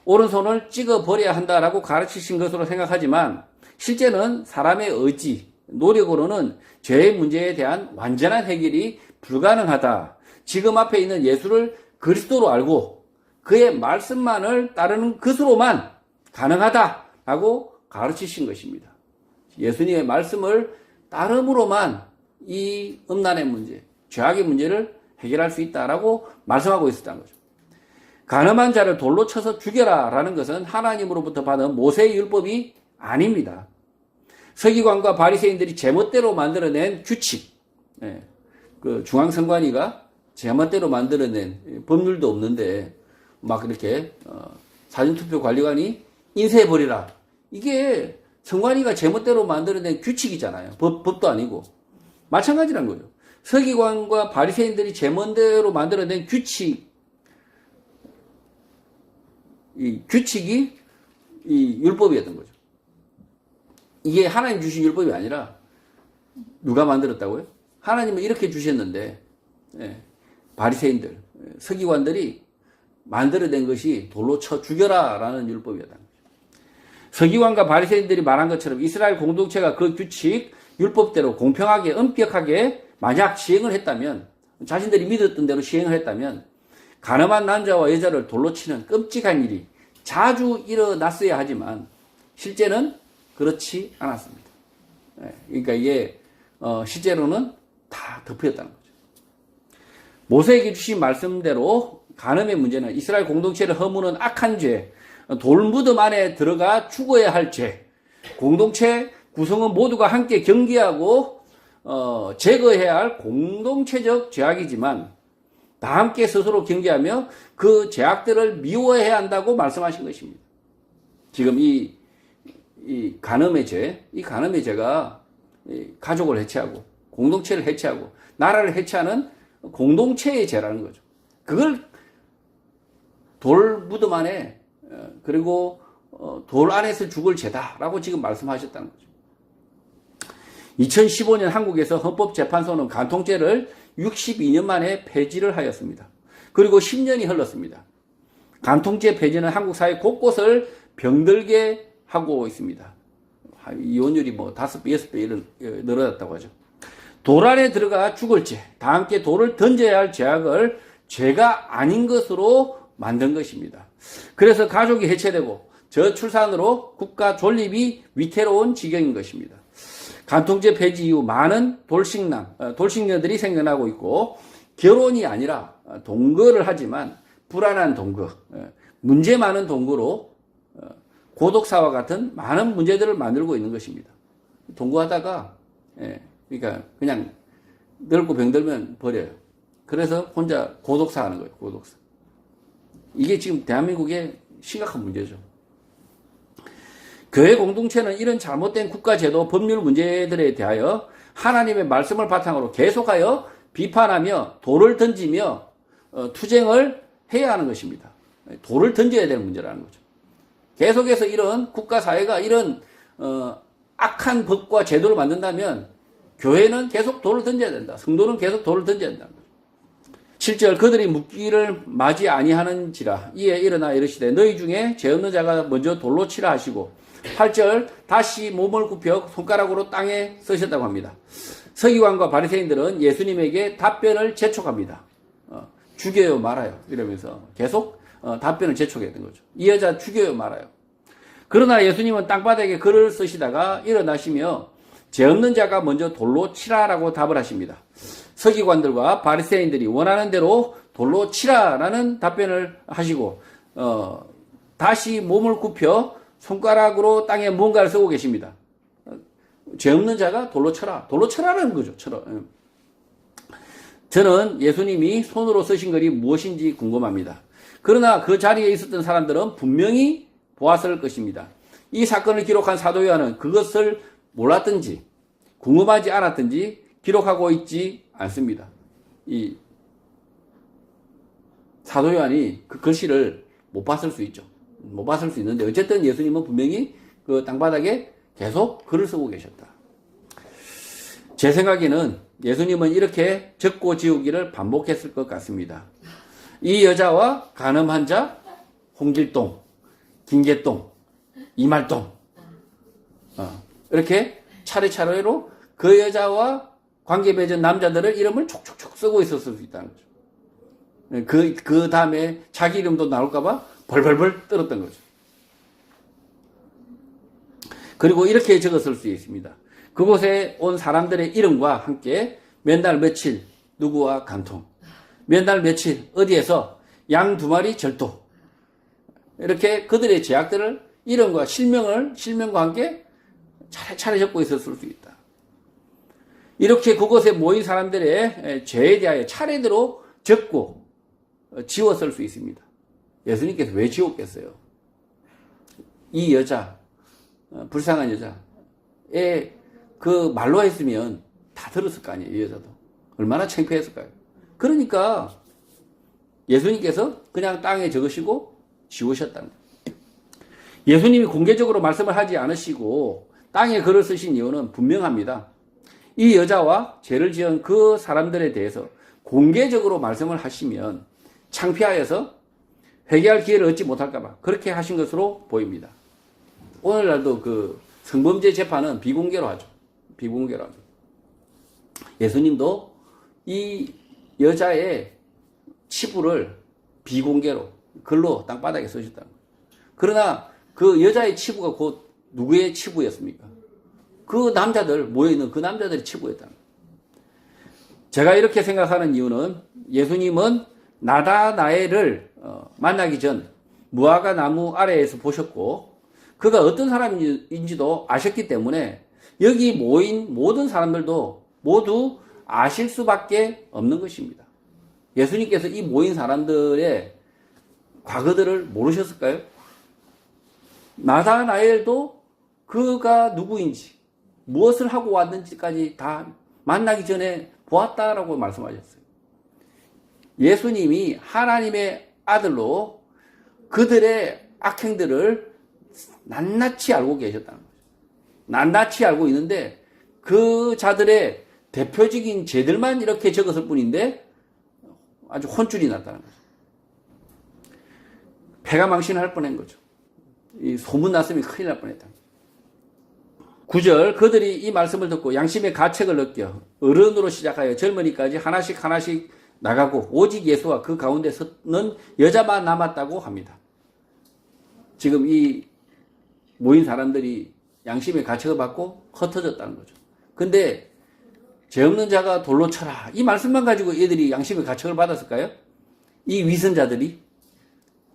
오른손을 찍어버려야 한다라고 가르치신 것으로 생각하지만, 실제는 사람의 의지, 노력으로는 죄의 문제에 대한 완전한 해결이 불가능하다. 지금 앞에 있는 예수를 그리스도로 알고 그의 말씀만을 따르는 것으로만 가능하다라고 가르치신 것입니다. 예수님의 말씀을 따름으로만 이 음란의 문제, 죄악의 문제를 해결할 수 있다라고 말씀하고 있었다는 거죠. 간음한 자를 돌로 쳐서 죽여라 라는 것은 하나님으로부터 받은 모세의 율법이 아닙니다. 서기관과 바리새인들이 제멋대로 만들어낸 규칙, 그 중앙선관위가 제멋대로 만들어낸 법률도 없는데 막 이렇게 사전투표 관리관이 인쇄해버리라. 이게 성관이가 제멋대로 만들어낸 규칙이잖아요. 법도 아니고. 마찬가지란 거죠. 서기관과 바리새인들이 제멋대로 만들어낸 규칙이 이 율법이었던 거죠. 이게 하나님 주신 율법이 아니라 누가 만들었다고요? 하나님은 이렇게 주셨는데 바리새인들, 서기관들이 만들어낸 것이 돌로 쳐 죽여라 라는 율법이었다는 거죠. 서기관과 바리새인들이 말한 것처럼 이스라엘 공동체가 그 규칙, 율법대로 공평하게 엄격하게 만약 시행을 했다면, 자신들이 믿었던 대로 시행을 했다면 가늠한 남자와 여자를 돌로 치는 끔찍한 일이 자주 일어났어야 하지만 실제는 그렇지 않았습니다. 그러니까 이게 실제로는 다 덮였다는 거죠. 모세에게 주신 말씀대로 간음의 문제는 이스라엘 공동체를 허무는 악한 죄, 돌무덤 안에 들어가 죽어야 할 죄, 공동체 구성원 모두가 함께 경계하고 제거해야 할 공동체적 죄악이지만 다 함께 스스로 경계하며 그 죄악들을 미워해야 한다고 말씀하신 것입니다. 지금 이 간음의 죄, 이 간음의 죄가 가족을 해체하고 공동체를 해체하고 나라를 해체하는 공동체의 죄라는 거죠. 그걸 돌 무덤 안에 그리고 돌 안에서 죽을 죄다라고 지금 말씀하셨다는 거죠. 2015년 한국에서 헌법재판소는 간통죄를 62년 만에 폐지를 하였습니다. 그리고 10년이 흘렀습니다. 간통죄 폐지는 한국 사회 곳곳을 병들게 하고 있습니다. 이혼율이 뭐 5배, 6배 늘어났다고 하죠. 돌 안에 들어가 죽을 죄, 다 함께 돌을 던져야 할 죄악을 죄가 아닌 것으로 만든 것입니다. 그래서 가족이 해체되고 저출산으로 국가 존립이 위태로운 지경인 것입니다. 간통죄 폐지 이후 많은 돌싱녀들이 생겨나고 있고 결혼이 아니라 동거를 하지만 불안한 동거, 문제 많은 동거로 고독사와 같은 많은 문제들을 만들고 있는 것입니다. 동거하다가 그러니까 그냥 늙고 병들면 버려요. 그래서 혼자 고독사 하는 거예요. 고독사. 이게 지금 대한민국의 심각한 문제죠. 교회 공동체는 이런 잘못된 국가제도 법률 문제들에 대하여 하나님의 말씀을 바탕으로 계속하여 비판하며 돌을 던지며 투쟁을 해야 하는 것입니다. 돌을 던져야 될 문제라는 거죠. 계속해서 이런 국가사회가 이런 악한 법과 제도를 만든다면 교회는 계속 돌을 던져야 된다. 성도는 계속 돌을 던져야 된다. 7절 그들이 묻기를 맞이 아니하는지라 이에 일어나 이르시되 너희 중에 죄 없는 자가 먼저 돌로 치라 하시고 8절 다시 몸을 굽혀 손가락으로 땅에 쓰셨다고 합니다. 서기관과 바리새인들은 예수님에게 답변을 재촉합니다. 죽여요 말아요 이러면서 계속 답변을 재촉했던 거죠. 이 여자 죽여요 말아요. 그러나 예수님은 땅바닥에 글을 쓰시다가 일어나시며 죄 없는 자가 먼저 돌로 치라라고 답을 하십니다. 서기관들과 바리새인들이 원하는 대로 돌로 치라라는 답변을 하시고 다시 몸을 굽혀 손가락으로 땅에 뭔가를 쓰고 계십니다. 죄 없는 자가 돌로 쳐라. 돌로 쳐라라는 거죠. 쳐라. 저는 예수님이 손으로 쓰신 글이 무엇인지 궁금합니다. 그러나 그 자리에 있었던 사람들은 분명히 보았을 것입니다. 이 사건을 기록한 사도 요한은 그것을 몰랐든지 궁금하지 않았든지 기록하고 있지 않습니다. 이 사도 요한이 그 글씨를 못 봤을 수 있죠. 못 봤을 수 있는데 어쨌든 예수님은 분명히 그 땅바닥에 계속 글을 쓰고 계셨다. 제 생각에는 예수님은 이렇게 적고 지우기를 반복했을 것 같습니다. 이 여자와 간음한 자, 홍길동, 김계동, 이말동 이렇게 차례차례로 그 여자와 관계 맺은 남자들의 이름을 촉촉촉 쓰고 있었을 수 있다는 거죠. 그 다음에 자기 이름도 나올까봐 벌벌벌 떨었던 거죠. 그리고 이렇게 적었을 수 있습니다. 그곳에 온 사람들의 이름과 함께 몇 날 며칠 누구와 간통, 몇 날 며칠 어디에서 양 2마리 절도, 이렇게 그들의 죄악들을 이름과 실명과 함께 차례차례 적고 있었을 수 있다. 이렇게 그곳에 모인 사람들의 죄에 대하여 차례대로 적고 지웠을 수 있습니다. 예수님께서 왜 지웠겠어요? 이 여자, 불쌍한 여자에 그 말로 했으면 다 들었을 거 아니에요, 이 여자도. 얼마나 창피했을까요? 그러니까 예수님께서 그냥 땅에 적으시고 지우셨다는 거예요. 예수님이 공개적으로 말씀을 하지 않으시고 땅에 글을 쓰신 이유는 분명합니다. 이 여자와 죄를 지은 그 사람들에 대해서 공개적으로 말씀을 하시면 창피하여서 회개할 기회를 얻지 못할까봐 그렇게 하신 것으로 보입니다. 오늘날도 그 성범죄 재판은 비공개로 하죠. 비공개로 하죠. 예수님도 이 여자의 치부를 비공개로 글로 땅바닥에 쓰셨다는 거예요. 그러나 그 여자의 치부가 곧 누구의 치부였습니까? 그 남자들, 모여있는 그 남자들의 치부였다는 거예요. 제가 이렇게 생각하는 이유는 예수님은 나다나엘을 만나기 전 무화과 나무 아래에서 보셨고 그가 어떤 사람인지도 아셨기 때문에 여기 모인 모든 사람들도 모두 아실 수밖에 없는 것입니다. 예수님께서 이 모인 사람들의 과거들을 모르셨을까요? 나다나엘도 그가 누구인지 무엇을 하고 왔는지까지 다 만나기 전에 보았다라고 말씀하셨어요. 예수님이 하나님의 아들로 그들의 악행들을 낱낱이 알고 계셨다는 거죠. 낱낱이 알고 있는데 그 자들의 대표적인 죄들만 이렇게 적었을 뿐인데 아주 혼쭐이 났다는 거죠. 패가 망신할 뻔한 거죠. 이 소문났으면 큰일 날 뻔했다. 9절 그들이 이 말씀을 듣고 양심의 가책을 느껴 어른으로 시작하여 젊은이까지 하나씩 나가고 오직 예수와 그 가운데 서는 여자만 남았다고 합니다. 지금 이 모인 사람들이 양심의 가책을 받고 흩어졌다는 거죠. 근데 죄 없는 자가 돌로 쳐라. 이 말씀만 가지고 얘들이 양심의 가책을 받았을까요? 이 위선자들이,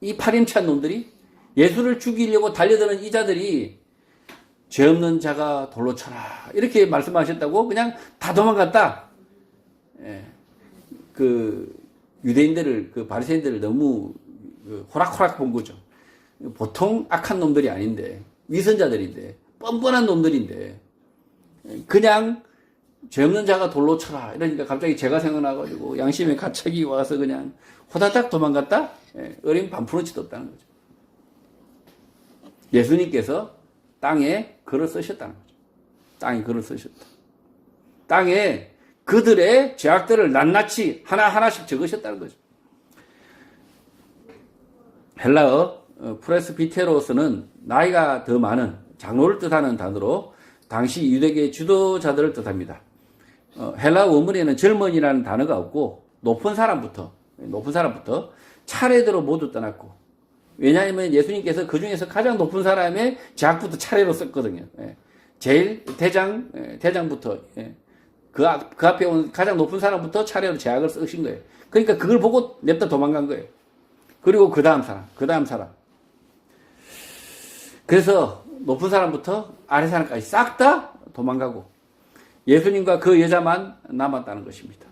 이 파렴치한 놈들이, 예수를 죽이려고 달려드는 이 자들이 죄 없는 자가 돌로 쳐라. 이렇게 말씀하셨다고 그냥 다 도망갔다. 예. 그 유대인들을, 그 바리새인들을 너무 호락호락 본 거죠. 보통 악한 놈들이 아닌데, 위선자들인데, 뻔뻔한 놈들인데, 그냥 죄 없는 자가 돌로 쳐라. 이러니까 갑자기 죄가 생각나가지고 양심의 가책이 와서 그냥 호다닥 도망갔다? 어린 반푼어치 떴다는 거죠. 예수님께서 땅에 글을 쓰셨다는 거죠. 땅에 글을 쓰셨다. 땅에 그들의 죄악들을 낱낱이 하나하나씩 적으셨다는 거죠. 헬라어 프레스비테로스는 나이가 더 많은 장로를 뜻하는 단어로 당시 유대계 지도자들을 뜻합니다. 헬라 원문에는 젊은이라는 단어가 없고 높은 사람부터 차례대로 모두 떠났고, 왜냐하면 예수님께서 그 중에서 가장 높은 사람의 제약부터 차례로 썼거든요. 제일 대장부터 그 앞에 온 가장 높은 사람부터 차례로 제약을 쓰신 거예요. 그러니까 그걸 보고 냅다 도망간 거예요. 그리고 그 다음 사람. 그래서 높은 사람부터 아래 사람까지 싹 다 도망가고 예수님과 그 여자만 남았다는 것입니다.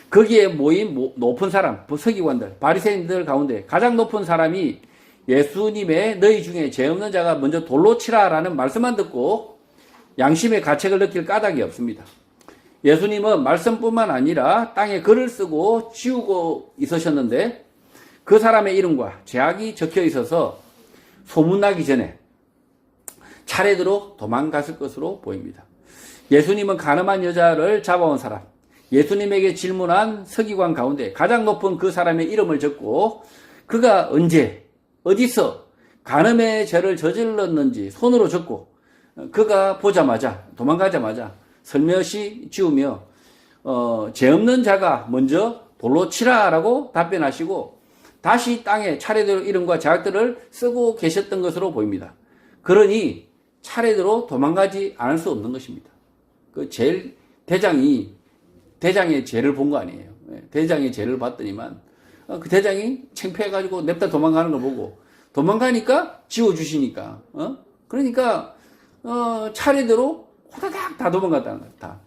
거기에 모인 높은 사람, 서기관들, 바리새인들 가운데 가장 높은 사람이 예수님의 너희 중에 죄 없는 자가 먼저 돌로 치라라는 말씀만 듣고 양심의 가책을 느낄 까닭이 없습니다. 예수님은 말씀뿐만 아니라 땅에 글을 쓰고 지우고 있으셨는데 그 사람의 이름과 죄악이 적혀 있어서 소문나기 전에 차례대로 도망갔을 것으로 보입니다. 예수님은 가늠한 여자를 잡아온 사람, 예수님에게 질문한 서기관 가운데 가장 높은 그 사람의 이름을 적고 그가 언제, 어디서 간음의 죄를 저질렀는지 손으로 적고 그가 도망가자마자 슬며시 지우며 죄 없는 자가 먼저 돌로 치라라고 답변하시고 다시 땅에 차례대로 이름과 죄악들을 쓰고 계셨던 것으로 보입니다. 그러니 차례대로 도망가지 않을 수 없는 것입니다. 그 제일 대장의 죄를 본 거 아니에요. 대장의 죄를 봤더니만 그 대장이 창피해가지고 냅다 도망가는 걸 보고 도망가니까 지워주시니까 그러니까 차례대로 호다닥 다 도망갔다는 거예요. 다.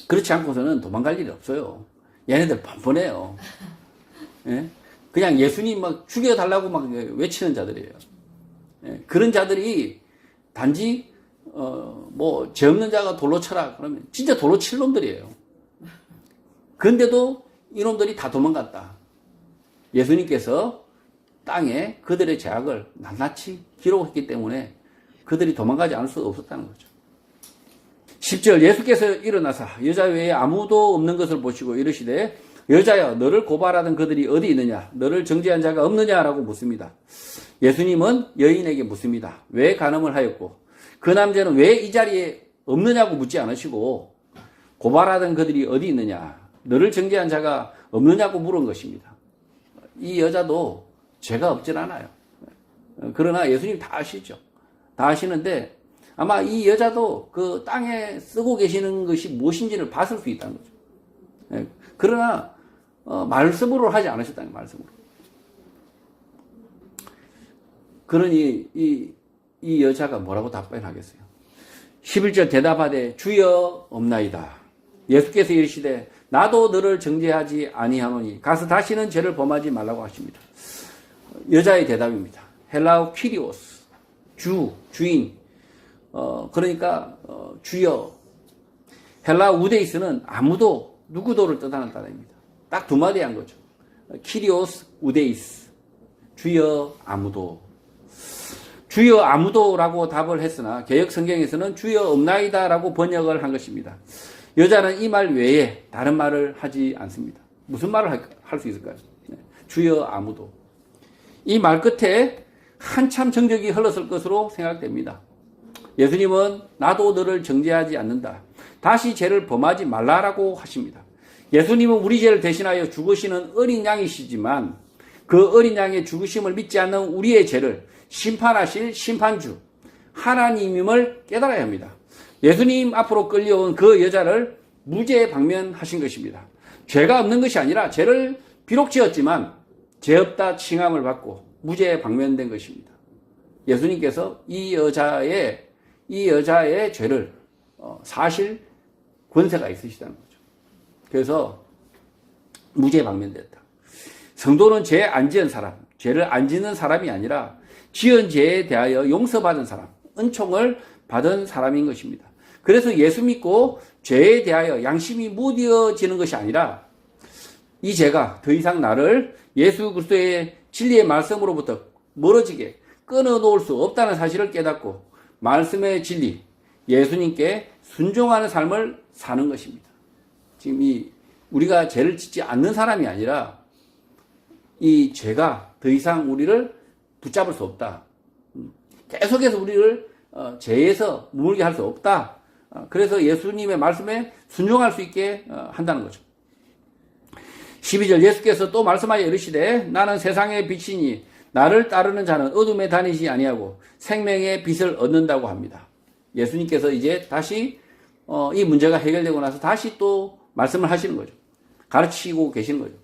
그렇지 않고서는 도망갈 일이 없어요. 얘네들 뻔뻔해요. 예? 그냥 예수님 막 죽여달라고 막 외치는 자들이에요. 예, 그런 자들이 단지 뭐 죄 없는 자가 돌로 쳐라 그러면 진짜 돌로 칠 놈들이에요. 그런데도 이놈들이 다 도망갔다. 예수님께서 땅에 그들의 죄악을 낱낱이 기록했기 때문에 그들이 도망가지 않을 수 없었다는 거죠. 10절 예수께서 일어나사 여자 외에 아무도 없는 것을 보시고 이르시되 여자여 너를 고발하던 그들이 어디 있느냐 너를 정죄한 자가 없느냐라고 묻습니다. 예수님은 여인에게 묻습니다. 왜 간음을 하였고 그 남자는 왜 이 자리에 없느냐고 묻지 않으시고 고발하던 그들이 어디 있느냐 너를 정죄한 자가 없느냐고 물은 것입니다. 이 여자도 죄가 없진 않아요. 그러나 예수님 다 아시죠. 다 아시는데 아마 이 여자도 그 땅에 쓰고 계시는 것이 무엇인지를 봤을 수 있다는 거죠. 그러나 말씀으로 하지 않으셨다는 거예요. 말씀으로. 그러니 이 여자가 뭐라고 답변하겠어요? 11절 대답하되 주여 없나이다. 예수께서 이르시되 나도 너를 정죄하지 아니하노니 가서 다시는 죄를 범하지 말라고 하십니다. 여자의 대답입니다. 헬라어 퀴리오스 주인 그러니까 주여. 헬라어 우데이스는 아무도 누구도를 뜻하는 단어입니다. 딱 두 마디 한 거죠. 키리오스 우데이스 주여 아무도. 주여 아무도라고 답을 했으나 개역 성경에서는 주여 없나이다라고 번역을 한 것입니다. 여자는 이 말 외에 다른 말을 하지 않습니다. 무슨 말을 할 수 있을까요? 주여 아무도. 이 말 끝에 한참 정적이 흘렀을 것으로 생각됩니다. 예수님은 나도 너를 정죄하지 않는다. 다시 죄를 범하지 말라라고 하십니다. 예수님은 우리 죄를 대신하여 죽으시는 어린 양이시지만 그 어린 양의 죽으심을 믿지 않는 우리의 죄를 심판하실 심판주 하나님임을 깨달아야 합니다. 예수님 앞으로 끌려온 그 여자를 무죄 방면하신 것입니다. 죄가 없는 것이 아니라 죄를 비록 지었지만 죄 없다 칭함을 받고 무죄 방면된 것입니다. 예수님께서 이 여자의 죄를 사실 권세가 있으시다는 거죠. 그래서 무죄 방면됐다. 성도는 죄 안 지은 사람, 죄를 안 짓는 사람이 아니라 지은 죄에 대하여 용서받은 사람, 은총을 받은 사람인 것입니다. 그래서 예수 믿고 죄에 대하여 양심이 무뎌지는 것이 아니라 이 죄가 더 이상 나를 예수 그리스도의 진리의 말씀으로부터 멀어지게 끊어놓을 수 없다는 사실을 깨닫고 말씀의 진리, 예수님께 순종하는 삶을 사는 것입니다. 지금 우리가 죄를 짓지 않는 사람이 아니라 이 죄가 더 이상 우리를 붙잡을 수 없다. 계속해서 우리를 죄에서 머물게 할 수 없다. 그래서 예수님의 말씀에 순종할 수 있게 한다는 거죠. 12절 예수께서 또 말씀하여 이르시되 나는 세상의 빛이니 나를 따르는 자는 어둠에 다니지 아니하고 생명의 빛을 얻는다고 합니다. 예수님께서 이제 다시 이 문제가 해결되고 나서 다시 또 말씀을 하시는 거죠. 가르치고 계시는 거죠.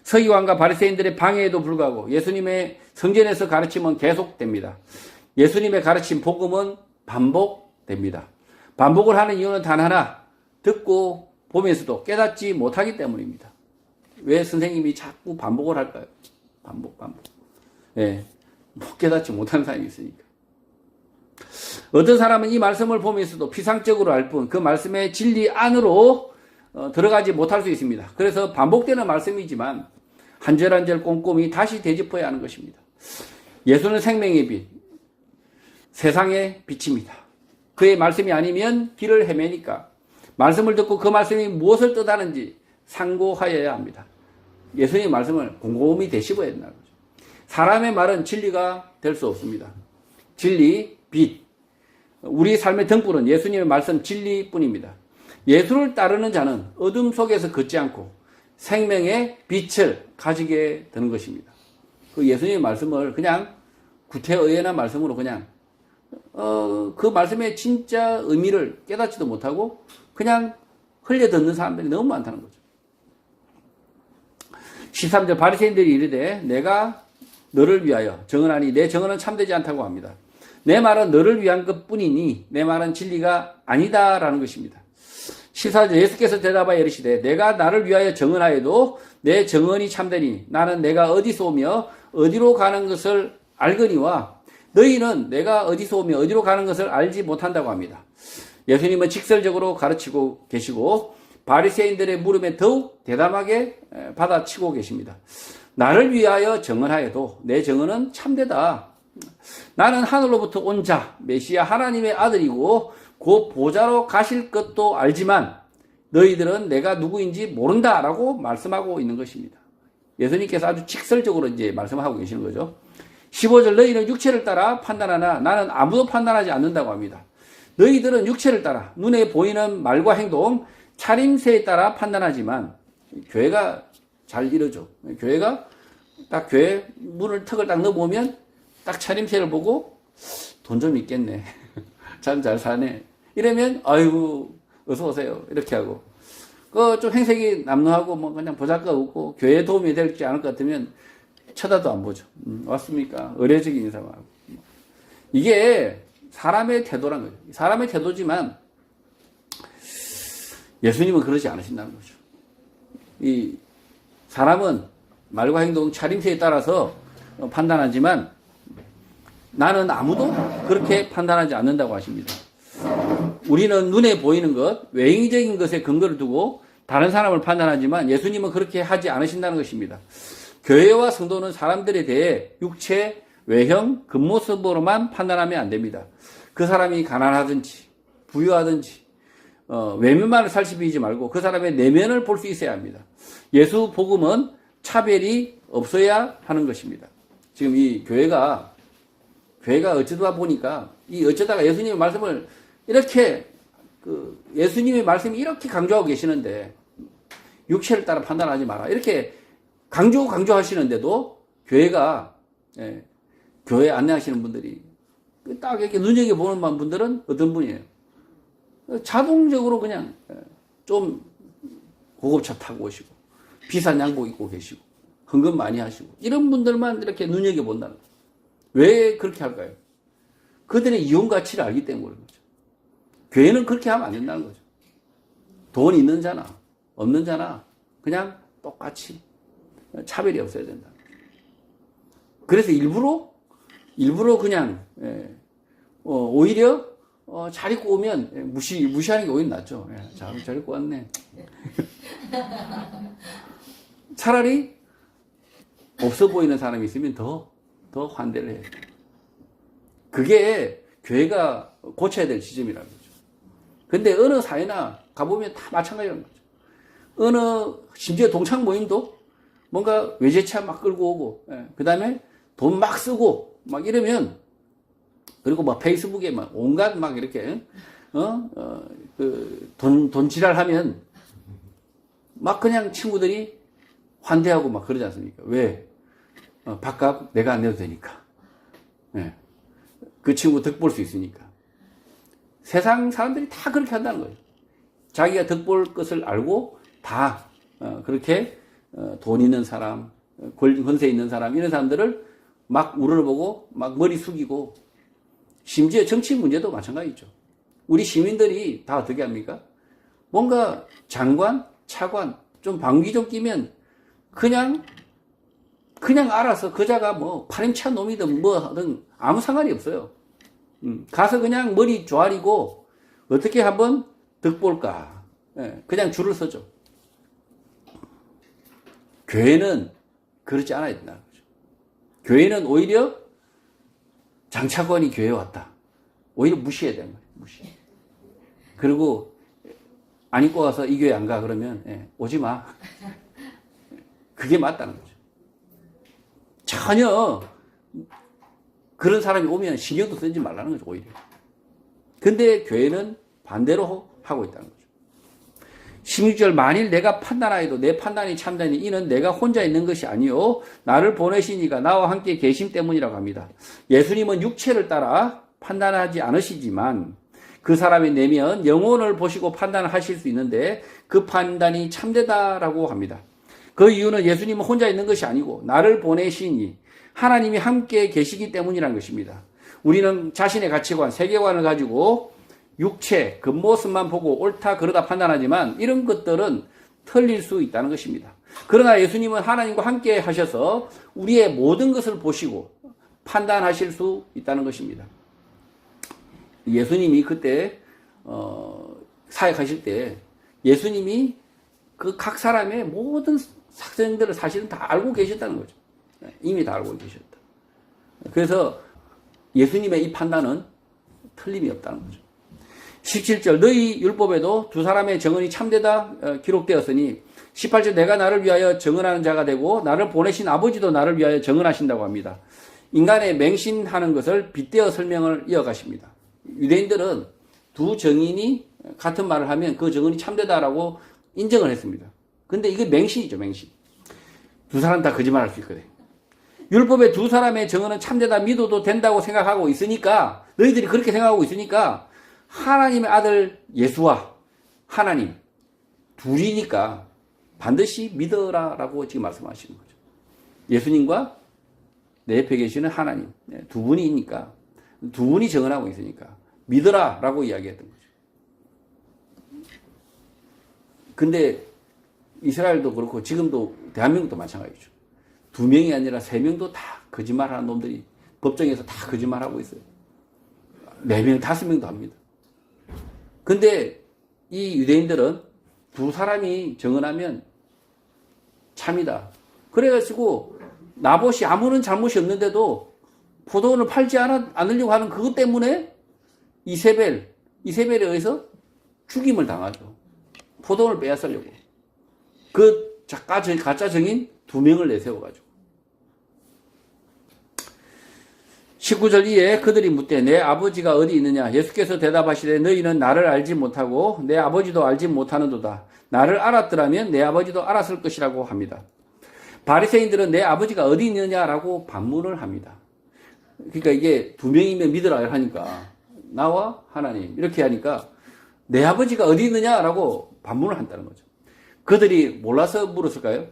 서기관과 바리새인들의 방해에도 불구하고 예수님의 성전에서 가르침은 계속됩니다. 예수님의 가르침 복음은 반복됩니다. 반복을 하는 이유는 단 하나, 듣고 보면서도 깨닫지 못하기 때문입니다. 왜 선생님이 자꾸 반복을 할까요? 반복. 예, 못 깨닫지 못하는 사람이 있으니까. 어떤 사람은 이 말씀을 보면서도 피상적으로 알 뿐 그 말씀의 진리 안으로 들어가지 못할 수 있습니다. 그래서 반복되는 말씀이지만 한 절 한 절 꼼꼼히 다시 되짚어야 하는 것입니다. 예수는 생명의 빛, 세상의 빛입니다. 그의 말씀이 아니면 길을 헤매니까 말씀을 듣고 그 말씀이 무엇을 뜻하는지 상고하여야 합니다. 예수님의 말씀을 곰곰이 되씹어야 된다는 거죠. 사람의 말은 진리가 될 수 없습니다. 진리, 빛. 우리 삶의 등불은 예수님의 말씀 진리뿐입니다. 예수를 따르는 자는 어둠 속에서 걷지 않고 생명의 빛을 가지게 되는 것입니다. 그 예수님의 말씀을 그냥 구태의연한 말씀으로 그냥 그 말씀의 진짜 의미를 깨닫지도 못하고 그냥 흘려 듣는 사람들이 너무 많다는 거죠. 13절 바리새인들이 이르되 내가 너를 위하여 정언하니 내 정언은 참되지 않다고 합니다. 내 말은 너를 위한 것뿐이니 내 말은 진리가 아니다라는 것입니다. 14절 예수께서 대답하여 이르시되 내가 나를 위하여 정언하여도 내 정언이 참되니 나는 내가 어디서 오며 어디로 가는 것을 알거니와 너희는 내가 어디서 오며 어디로 가는 것을 알지 못한다고 합니다. 예수님은 직설적으로 가르치고 계시고 바리새인들의 물음에 더욱 대담하게 받아치고 계십니다. 나를 위하여 정언하여도 내 정언은 참되다. 나는 하늘로부터 온 자 메시아 하나님의 아들이고 곧 보좌로 가실 것도 알지만 너희들은 내가 누구인지 모른다라고 말씀하고 있는 것입니다. 예수님께서 아주 직설적으로 이제 말씀하고 계시는 거죠. 15절 너희는 육체를 따라 판단하나 나는 아무도 판단하지 않는다고 합니다. 너희들은 육체를 따라 눈에 보이는 말과 행동, 차림새에 따라 판단하지만 교회가 잘 이러죠. 교회가 딱 교회 문을 턱을 딱 넣어보면 딱 차림새를 보고 돈 좀 있겠네. 참 잘 사네. 이러면 아이고 어서 오세요 이렇게 하고 그 좀 행색이 남루하고 뭐 그냥 보잘것없고 교회에 도움이 되지 않을 것 같으면 쳐다도 안 보죠. 왔습니까? 의례적인 인사만 하고. 이게 사람의 태도란 거죠. 사람의 태도지만 예수님은 그러지 않으신다는 거죠. 이 사람은 말과 행동, 차림새에 따라서 판단하지만 나는 아무도 그렇게 판단하지 않는다고 하십니다. 우리는 눈에 보이는 것, 외형적인 것에 근거를 두고 다른 사람을 판단하지만 예수님은 그렇게 하지 않으신다는 것입니다. 교회와 성도는 사람들에 대해 육체, 외형, 겉모습으로만 판단하면 안 됩니다. 그 사람이 가난하든지 부유하든지 외면만을 살피지 말고 그 사람의 내면을 볼 수 있어야 합니다. 예수 복음은 차별이 없어야 하는 것입니다. 지금 이 교회가 어쩌다 보니까 어쩌다가 예수님의 말씀을 이렇게 예수님의 말씀이 이렇게 강조하고 계시는데 육체를 따라 판단하지 마라 이렇게 강조하시는데도 교회가 교회 안내하시는 분들이 딱 이렇게 눈여겨보는 분들은 어떤 분이에요? 자동적으로 그냥 좀 고급차 타고 오시고 비싼 양복 입고 계시고 헌금 많이 하시고 이런 분들만 이렇게 눈여겨본다는 거예요. 왜 그렇게 할까요? 그들의 이용 가치를 알기 때문에 그런 거죠. 교회는 그렇게 하면 안 된다는 거죠. 돈 있는 자나 없는 자나 그냥 똑같이 차별이 없어야 된다. 그래서 일부러 그냥 오히려 잘 입고 오면 무시하는 게 오히려 낫죠. 잘 입고 왔네. 차라리 없어 보이는 사람이 있으면 더 환대를 해요. 그게 교회가 고쳐야 될 지점이라는 거죠. 근데 어느 사회나 가보면 다 마찬가지라는 거죠. 심지어 동창 모임도 뭔가 외제차 막 끌고 오고, 그 다음에 돈 막 쓰고, 막 이러면, 그리고 막 페이스북에 막 온갖 막 이렇게, 돈 지랄하면 막 그냥 친구들이 환대하고 막 그러지 않습니까? 왜? 밥값 내가 안 내도 되니까. 그 친구 덕 볼 수 있으니까. 세상 사람들이 다 그렇게 한다는 거예요. 자기가 덕 볼 것을 알고 다 그렇게 돈 있는 사람, 권세 있는 사람 이런 사람들을 막 우러러보고 막 머리 숙이고 심지어 정치 문제도 마찬가지죠. 우리 시민들이 다 어떻게 합니까? 뭔가 장관, 차관, 좀 방귀 좀 끼면 그냥 알아서 그자가 뭐 파렴치한 놈이든 뭐 하든 아무 상관이 없어요. 가서 그냥 머리 조아리고 어떻게 한번 득볼까. 그냥 줄을 서죠. 교회는 그렇지 않아야 된다는 거죠. 교회는 오히려 장차관이 교회에 왔다. 오히려 무시해야 되는 거예요. 무시. 그리고 안 입고 와서 이 교회 안 가 그러면 오지 마. 그게 맞다는 거죠. 전혀 그런 사람이 오면 신경도 쓰지 말라는 거죠, 오히려. 근데 교회는 반대로 하고 있다는 거죠. 16절 만일 내가 판단하여도 내 판단이 참되니 이는 내가 혼자 있는 것이 아니요 나를 보내신 이가 나와 함께 계심 때문이라고 합니다. 예수님은 육체를 따라 판단하지 않으시지만 그 사람의 내면 영혼을 보시고 판단을 하실 수 있는데 그 판단이 참되다라고 합니다. 그 이유는 예수님은 혼자 있는 것이 아니고 나를 보내시니 하나님이 함께 계시기 때문이라는 것입니다. 우리는 자신의 가치관, 세계관을 가지고 육체, 겉모습만 보고 옳다 그러다 판단하지만 이런 것들은 틀릴 수 있다는 것입니다. 그러나 예수님은 하나님과 함께 하셔서 우리의 모든 것을 보시고 판단하실 수 있다는 것입니다. 예수님이 그때 사역하실 때 예수님이 그 각 사람의 모든 사정들을 사실은 다 알고 계셨다는 거죠. 이미 다 알고 계셨다. 그래서 예수님의 이 판단은 틀림이 없다는 거죠. 17절 너희 율법에도 두 사람의 정언이 참되다 기록되었으니 18절 내가 나를 위하여 정언하는 자가 되고 나를 보내신 아버지도 나를 위하여 정언하신다고 합니다. 인간의 맹신하는 것을 빗대어 설명을 이어가십니다. 유대인들은 두 정인이 같은 말을 하면 그 정언이 참되다라고 인정을 했습니다. 근데 이게 맹신이죠, 맹신. 두 사람 다 거짓말할 수 있거든. 율법의 두 사람의 정언은 참되다 믿어도 된다고 생각하고 있으니까 너희들이 그렇게 생각하고 있으니까 하나님의 아들 예수와 하나님 둘이니까 반드시 믿어라라고 지금 말씀하시는 거죠. 예수님과 내 옆에 계시는 하나님 두 분이니까 두 분이 정언하고 있으니까 믿어라라고 이야기했던 거죠. 근데 이스라엘도 그렇고 지금도 대한민국도 마찬가지죠. 2명이 아니라 3명도 다 거짓말하는 놈들이 법정에서 다 거짓말하고 있어요. 4명, 5명도 합니다. 근데 이 유대인들은 두 사람이 정언하면 참이다. 그래가지고 나봇이 아무런 잘못이 없는데도 포도원을 팔지 않으려고 하는 그것 때문에 이세벨에 의해서 죽임을 당하죠. 포도원을 빼앗으려고. 그 가짜 정인 2명을 내세워가지고. 19절 이에 그들이 묻되 내 아버지가 어디 있느냐? 예수께서 대답하시되 너희는 나를 알지 못하고 내 아버지도 알지 못하는도다. 나를 알았더라면 내 아버지도 알았을 것이라고 합니다. 바리새인들은 내 아버지가 어디 있느냐라고 반문을 합니다. 그러니까 이게 2명이면 믿으라 하니까 나와 하나님 이렇게 하니까 내 아버지가 어디 있느냐라고 반문을 한다는 거죠. 그들이 몰라서 물었을까요?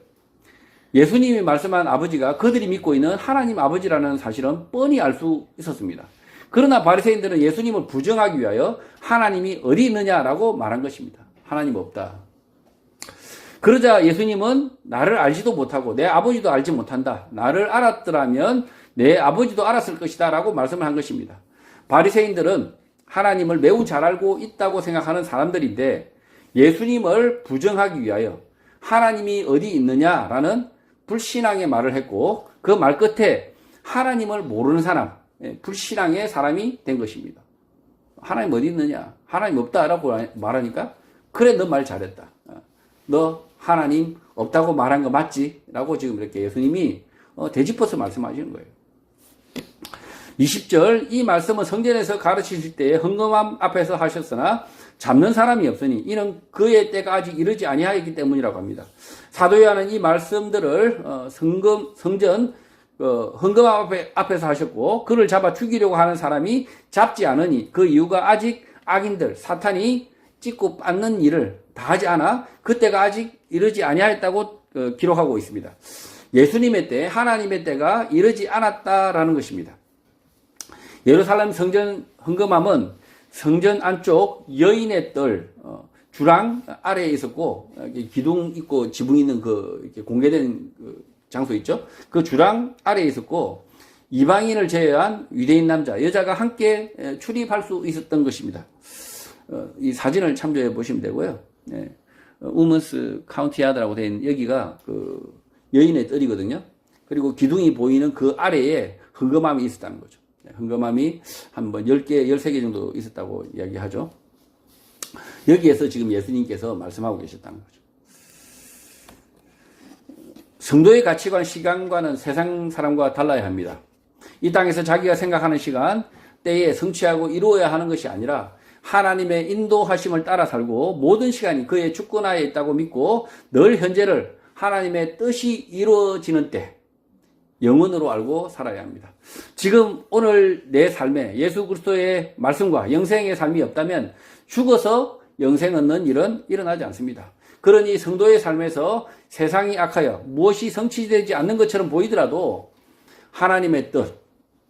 예수님이 말씀한 아버지가 그들이 믿고 있는 하나님 아버지라는 사실은 뻔히 알 수 있었습니다. 그러나 바리새인들은 예수님을 부정하기 위하여 하나님이 어디 있느냐라고 말한 것입니다. 하나님 없다. 그러자 예수님은 나를 알지도 못하고 내 아버지도 알지 못한다. 나를 알았더라면 내 아버지도 알았을 것이다 라고 말씀을 한 것입니다. 바리새인들은 하나님을 매우 잘 알고 있다고 생각하는 사람들인데 예수님을 부정하기 위하여 하나님이 어디 있느냐라는 불신앙의 말을 했고 그 말 끝에 하나님을 모르는 사람, 불신앙의 사람이 된 것입니다. 하나님 어디 있느냐? 하나님 없다라고 말하니까 그래 너 말 잘했다. 너 하나님 없다고 말한 거 맞지? 라고 지금 이렇게 예수님이 되짚어서 말씀하시는 거예요. 20절 이 말씀은 성전에서 가르치실 때에 헌금함 앞에서 하셨으나 잡는 사람이 없으니 이는 그의 때가 아직 이르지 아니하였기 때문이라고 합니다. 사도 요한은 이 말씀들을 성전 헌금함 앞에서 하셨고 그를 잡아 죽이려고 하는 사람이 잡지 않으니 그 이유가 아직 악인들 사탄이 찍고 빻는 일을 다 하지 않아 그때가 아직 이르지 아니하였다고 기록하고 있습니다. 예수님의 때 하나님의 때가 이르지 않았다라는 것입니다. 예루살렘 성전 헌금함은 성전 안쪽 여인의 뜰 주랑 아래에 있었고 기둥 있고 지붕 있는 이렇게 공개된 장소 있죠. 그 주랑 아래에 있었고 이방인을 제외한 유대인 남자 여자가 함께 출입할 수 있었던 것입니다. 이 사진을 참조해 보시면 되고요. 우먼스 카운티야드라고 된 여기가 그 여인의 뜰이거든요. 그리고 기둥이 보이는 그 아래에 헌금함이 있었다는 거죠. 헌금함이 한 10개, 13개 정도 있었다고 이야기하죠. 여기에서 지금 예수님께서 말씀하고 계셨다는 거죠. 성도의 가치관, 시간과는 세상 사람과 달라야 합니다. 이 땅에서 자기가 생각하는 시간, 때에 성취하고 이루어야 하는 것이 아니라 하나님의 인도하심을 따라 살고 모든 시간이 그의 주권하에 있다고 믿고 늘 현재를 하나님의 뜻이 이루어지는 때 영원으로 알고 살아야 합니다. 지금 오늘 내 삶에 예수 그리스도의 말씀과 영생의 삶이 없다면 죽어서 영생 얻는 일은 일어나지 않습니다. 그러니 성도의 삶에서 세상이 악하여 무엇이 성취되지 않는 것처럼 보이더라도 하나님의 뜻,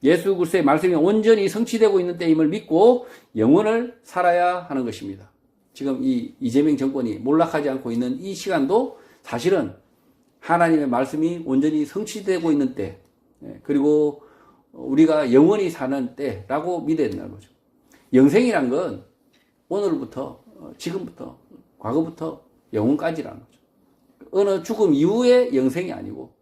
예수 그리스도의 말씀이 온전히 성취되고 있는 때임을 믿고 영원을 살아야 하는 것입니다. 지금 이 이재명 정권이 몰락하지 않고 있는 이 시간도 사실은 하나님의 말씀이 온전히 성취되고 있는 때, 그리고 우리가 영원히 사는 때라고 믿어야 된다는 거죠. 영생이란 건 오늘부터, 지금부터, 과거부터 영원까지라는 거죠. 어느 죽음 이후의 영생이 아니고,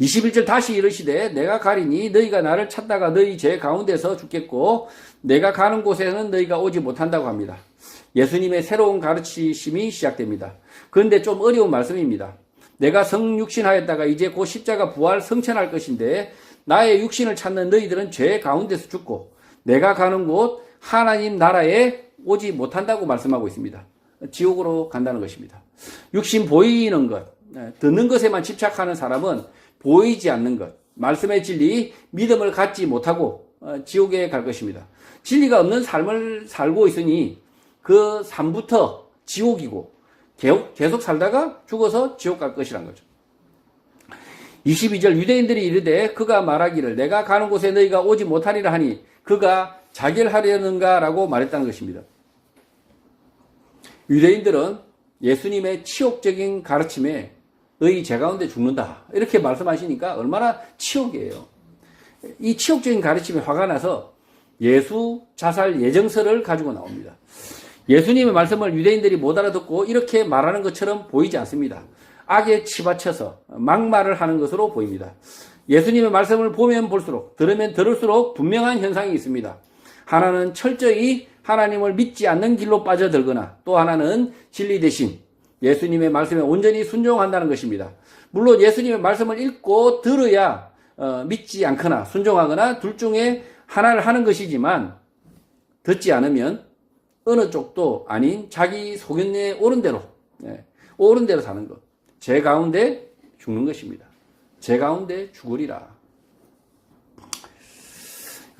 21절 다시 이르시되 내가 가리니 너희가 나를 찾다가 너희 죄 가운데서 죽겠고 내가 가는 곳에는 너희가 오지 못한다고 합니다. 예수님의 새로운 가르치심이 시작됩니다. 그런데 좀 어려운 말씀입니다. 내가 성육신하였다가 이제 곧 십자가 부활 성천할 것인데 나의 육신을 찾는 너희들은 죄 가운데서 죽고 내가 가는 곳 하나님 나라에 오지 못한다고 말씀하고 있습니다. 지옥으로 간다는 것입니다. 육신 보이는 것, 듣는 것에만 집착하는 사람은 보이지 않는 것, 말씀의 진리, 믿음을 갖지 못하고 지옥에 갈 것입니다. 진리가 없는 삶을 살고 있으니 그 삶부터 지옥이고 계속 살다가 죽어서 지옥 갈 것이란 거죠. 22절 유대인들이 이르되 그가 말하기를 내가 가는 곳에 너희가 오지 못하리라 하니 그가 자결하려는가 라고 말했다는 것입니다. 유대인들은 예수님의 치욕적인 가르침에 너희 죄 가운데 죽는다 이렇게 말씀하시니까 얼마나 치욕이에요. 이 치욕적인 가르침에 화가 나서 예수 자살 예정서를 가지고 나옵니다. 예수님의 말씀을 유대인들이 못 알아듣고 이렇게 말하는 것처럼 보이지 않습니다. 악에 치받쳐서 막말을 하는 것으로 보입니다. 예수님의 말씀을 보면 볼수록 들으면 들을수록 분명한 현상이 있습니다. 하나는 철저히 하나님을 믿지 않는 길로 빠져들거나 또 하나는 진리 대신 예수님의 말씀에 온전히 순종한다는 것입니다. 물론 예수님의 말씀을 읽고 들어야 믿지 않거나 순종하거나 둘 중에 하나를 하는 것이지만 듣지 않으면 어느 쪽도 아닌 자기 소견에 옳은 대로 사는 것. 죄 가운데 죽는 것입니다. 죄 가운데 죽으리라.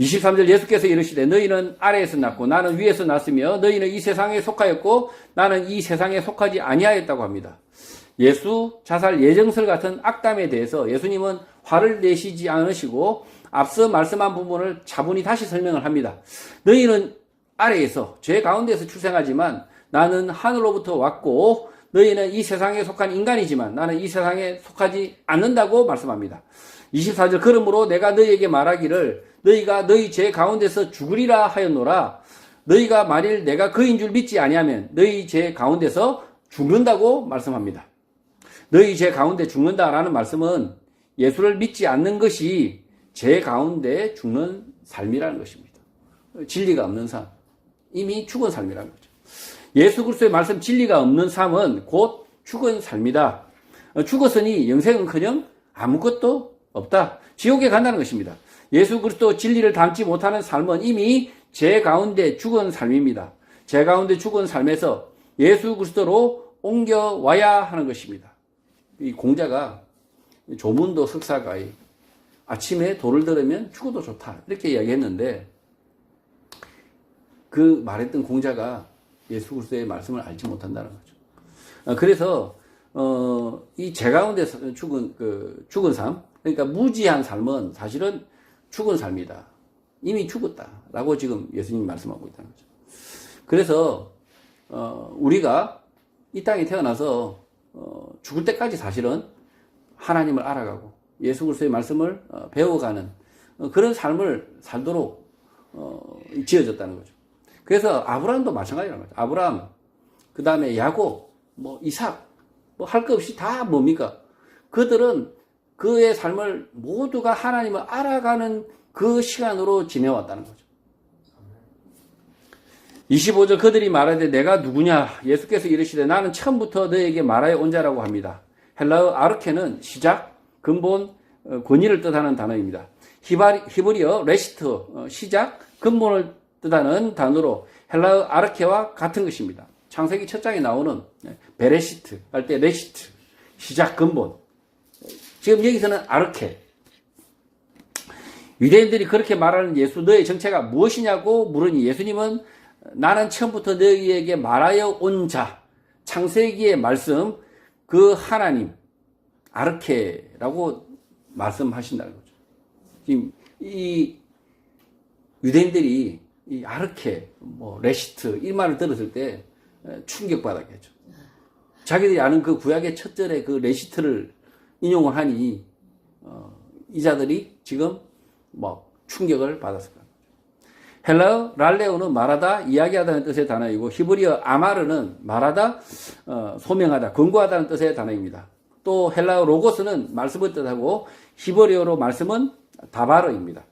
23절 예수께서 이르시되 너희는 아래에서 났고 나는 위에서 났으며 너희는 이 세상에 속하였고 나는 이 세상에 속하지 아니하였다고 합니다. 예수 자살 예정설 같은 악담에 대해서 예수님은 화를 내시지 않으시고 앞서 말씀한 부분을 차분히 다시 설명을 합니다. 너희는 아래에서 죄 가운데서 출생하지만 나는 하늘로부터 왔고 너희는 이 세상에 속한 인간이지만 나는 이 세상에 속하지 않는다고 말씀합니다. 24절 그러므로 내가 너희에게 말하기를 너희가 너희 죄 가운데서 죽으리라 하였노라. 너희가 만일 내가 그인 줄 믿지 아니하면 너희 죄 가운데서 죽는다고 말씀합니다. 너희 죄 가운데 죽는다라는 말씀은 예수를 믿지 않는 것이 죄 가운데 죽는 삶이라는 것입니다. 진리가 없는 삶, 이미 죽은 삶이라는 거죠. 예수 그리스도의 말씀 진리가 없는 삶은 곧 죽은 삶이다. 죽었으니 영생은커녕 아무것도 없다. 지옥에 간다는 것입니다. 예수 그리스도 진리를 담지 못하는 삶은 이미 죄 가운데 죽은 삶입니다. 죄 가운데 죽은 삶에서 예수 그리스도로 옮겨와야 하는 것입니다. 이 공자가 조문도 석사가의 아침에 도를 들으면 죽어도 좋다 이렇게 이야기했는데 그 말했던 공자가 예수 그리스도의 말씀을 알지 못한다는 거죠. 그래서 이 죄 가운데 죽은 삶, 그러니까 무지한 삶은 사실은 죽은 삶이다. 이미 죽었다라고 지금 예수님이 말씀하고 있다는 거죠. 그래서 우리가 이 땅에 태어나서 죽을 때까지 사실은 하나님을 알아가고 예수 그리스도의 말씀을 배워가는 그런 삶을 살도록 지어졌다는 거죠. 그래서 아브라함도 마찬가지라는 거죠. 아브라함, 그 다음에 야곱, 이삭, 할 것 없이 다 뭡니까? 그들은 그의 삶을 모두가 하나님을 알아가는 그 시간으로 지내왔다는 거죠. 25절 그들이 말하되 내가 누구냐? 예수께서 이르시되 나는 처음부터 너에게 말하여 온 자라고 합니다. 헬라어 아르케는 시작, 근본, 권위를 뜻하는 단어입니다. 히브리어 레시트, 시작, 근본을 뜻하는 단어로 헬라어 아르케와 같은 것입니다. 창세기 첫 장에 나오는 베레시트 할 때 레시트, 시작, 근본. 지금 여기서는 아르케. 유대인들이 그렇게 말하는 예수, 너의 정체가 무엇이냐고 물으니 예수님은 나는 처음부터 너희에게 말하여 온 자, 창세기의 말씀, 그 하나님, 아르케라고 말씀하신다는 거죠. 지금 이 유대인들이 이 아르케, 뭐 레시트 이 말을 들었을 때 충격받았겠죠. 자기들이 아는 그 구약의 첫 절의 그 레시트를 인용을 하니 이자들이 지금 뭐 충격을 받았을 거예요. 헬라어 랄레오는 말하다, 이야기하다는 뜻의 단어이고 히브리어 아마르는 말하다, 소명하다, 권고하다는 뜻의 단어입니다. 또 헬라어 로고스는 말씀을 뜻하고 히브리어로 말씀은 다바르입니다.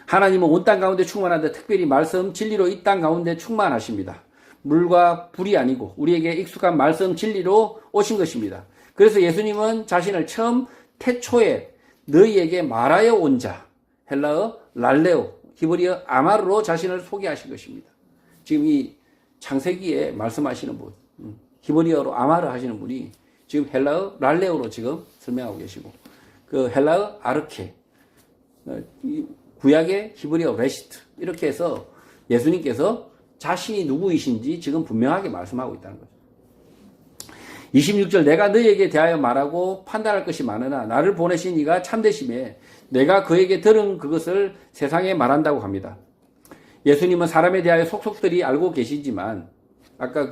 하나님은 온 땅 가운데 충만한데 특별히 말씀, 진리로 이 땅 가운데 충만하십니다. 물과 불이 아니고 우리에게 익숙한 말씀, 진리로 오신 것입니다. 그래서 예수님은 자신을 처음 태초에 너희에게 말하여 온 자, 헬라어 랄레오, 히브리어 아마르로 자신을 소개하신 것입니다. 지금 이 창세기에 말씀하시는 분, 히브리어로 아마르 하시는 분이 지금 헬라어 랄레오로 지금 설명하고 계시고, 그 헬라어 아르케, 구약의 히브리어 레시트, 이렇게 해서 예수님께서 자신이 누구이신지 지금 분명하게 말씀하고 있다는 거죠. 26절, 내가 너희에게 대하여 말하고 판단할 것이 많으나 나를 보내신 이가 참되심에 내가 그에게 들은 그것을 세상에 말한다고 합니다. 예수님은 사람에 대하여 속속들이 알고 계시지만 아까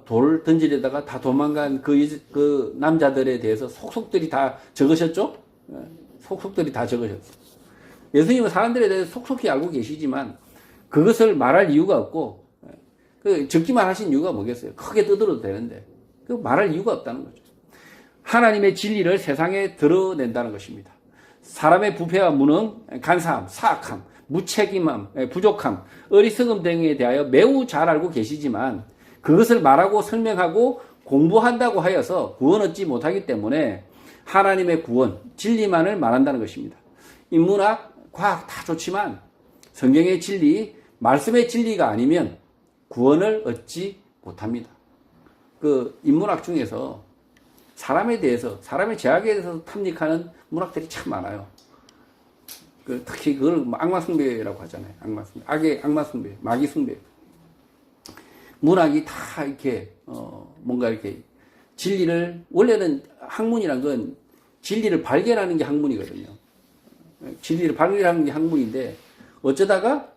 돌 던지려다가 다 도망간 그 남자들에 대해서 속속들이 다 적으셨죠? 속속들이 다 적으셨어요. 예수님은 사람들에 대해서 속속히 알고 계시지만 그것을 말할 이유가 없고, 적기만 하신 이유가 뭐겠어요? 크게 떠들어도 되는데 그 말할 이유가 없다는 거죠. 하나님의 진리를 세상에 드러낸다는 것입니다. 사람의 부패와 무능, 간사함, 사악함, 무책임함, 부족함, 어리석음 등에 대하여 매우 잘 알고 계시지만 그것을 말하고 설명하고 공부한다고 하여서 구원 얻지 못하기 때문에 하나님의 구원, 진리만을 말한다는 것입니다. 인문학, 과학 다 좋지만 성경의 진리, 말씀의 진리가 아니면 구원을 얻지 못합니다. 그 인문학 중에서 사람에 대해서, 사람의 죄악에 대해서 탐닉하는 문학들이 참 많아요. 특히 그걸 악마숭배라고 하잖아요. 악마숭배. 악마숭배, 마귀숭배. 문학이 다 이렇게, 뭔가 이렇게 진리를, 원래는 학문이란 건 진리를 발견하는 게 학문이거든요. 진리를 발견하는 게 학문인데, 어쩌다가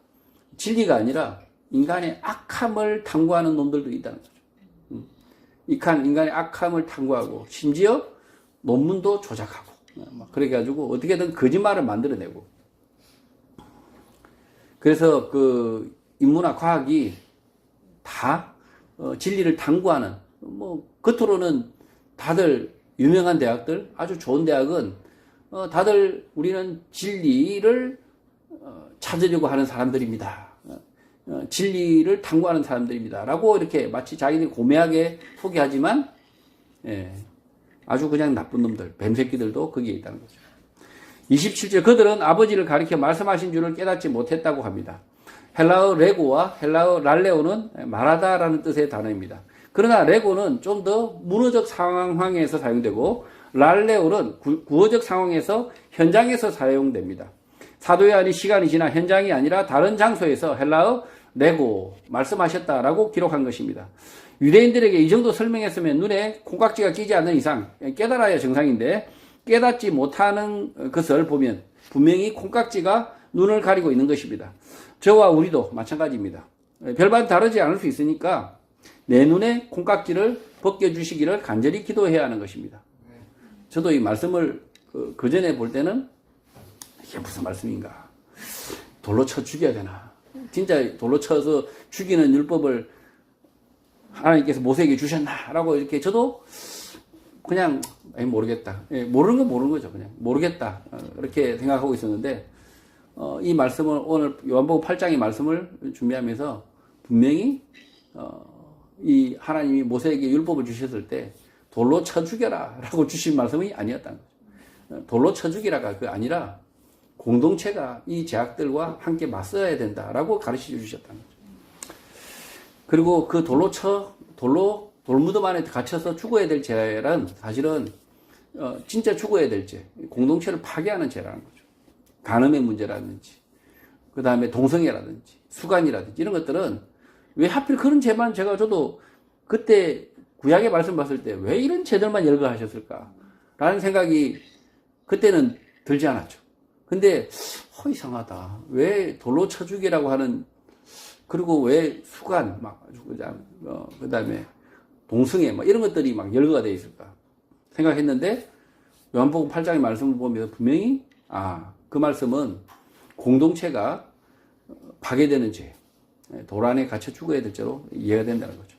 진리가 아니라 인간의 악함을 탐구하는 놈들도 있다는 거죠. 인간의 악함을 탐구하고 심지어 논문도 조작하고 그래가지고 어떻게든 거짓말을 만들어내고, 그래서 그 인문학 과학이 다 진리를 탐구하는, 뭐 겉으로는 다들 유명한 대학들, 아주 좋은 대학은 다들 우리는 진리를 찾으려고 하는 사람들입니다. 진리를 탐구하는 사람들입니다. 라고 이렇게 마치 자기들이 고매하게 소개하지만, 아주 그냥 나쁜 놈들, 뱀새끼들도 거기에 있다는 거죠. 27절, 그들은 아버지를 가리켜 말씀하신 줄을 깨닫지 못했다고 합니다. 헬라어 레고와 헬라어 랄레오는 말하다라는 뜻의 단어입니다. 그러나 레고는 좀 더 문어적 상황에서 사용되고 랄레오는 구어적 상황에서 현장에서 사용됩니다. 사도의 아니 시간이 지나 현장이 아니라 다른 장소에서 헬라어 레고 말씀하셨다라고 기록한 것입니다. 유대인들에게 이 정도 설명했으면 눈에 콩깍지가 끼지 않는 이상 깨달아야 정상인데 깨닫지 못하는 것을 보면 분명히 콩깍지가 눈을 가리고 있는 것입니다. 저와 우리도 마찬가지입니다. 별반 다르지 않을 수 있으니까 내 눈에 콩깍지를 벗겨주시기를 간절히 기도해야 하는 것입니다. 저도 이 말씀을 그 전에 볼 때는 이게 무슨 말씀인가? 돌로 쳐 죽여야 되나? 진짜 돌로 쳐서 죽이는 율법을 하나님께서 모세에게 주셨나라고 이렇게 저도 그냥 모르겠다. 모르는 건 모르는 거죠. 그냥 모르겠다. 이렇게 생각하고 있었는데 이 말씀을 오늘 요한복음 8장의 말씀을 준비하면서 분명히 이 하나님이 모세에게 율법을 주셨을 때 돌로 쳐 죽여라 라고 주신 말씀이 아니었다는 거죠. 돌로 쳐 죽이라가 그 아니라 공동체가 이 죄악들과 함께 맞서야 된다라고 가르쳐 주셨다는 거죠. 그리고 그 돌무덤 안에 갇혀서 죽어야 될 죄란 사실은 진짜 죽어야 될 죄, 공동체를 파괴하는 죄라는 거죠. 간음의 문제라든지, 그 다음에 동성애라든지, 수간이라든지 이런 것들은 왜 하필 그런 죄만 저도 그때 구약의 말씀 봤을 때 왜 이런 죄들만 열거하셨을까? 라는 생각이 그때는 들지 않았죠. 근데 이상하다. 왜 돌로 쳐 죽이라고 하는, 그리고 왜 수간 그다음에 동승회 이런 것들이 막 열거가 되어 있을까 생각했는데, 요한복음 8장의 말씀을 보면 분명히 그 말씀은 공동체가 파괴되는 죄, 돌 안에 갇혀 죽어야 될 죄로 이해가 된다는 거죠.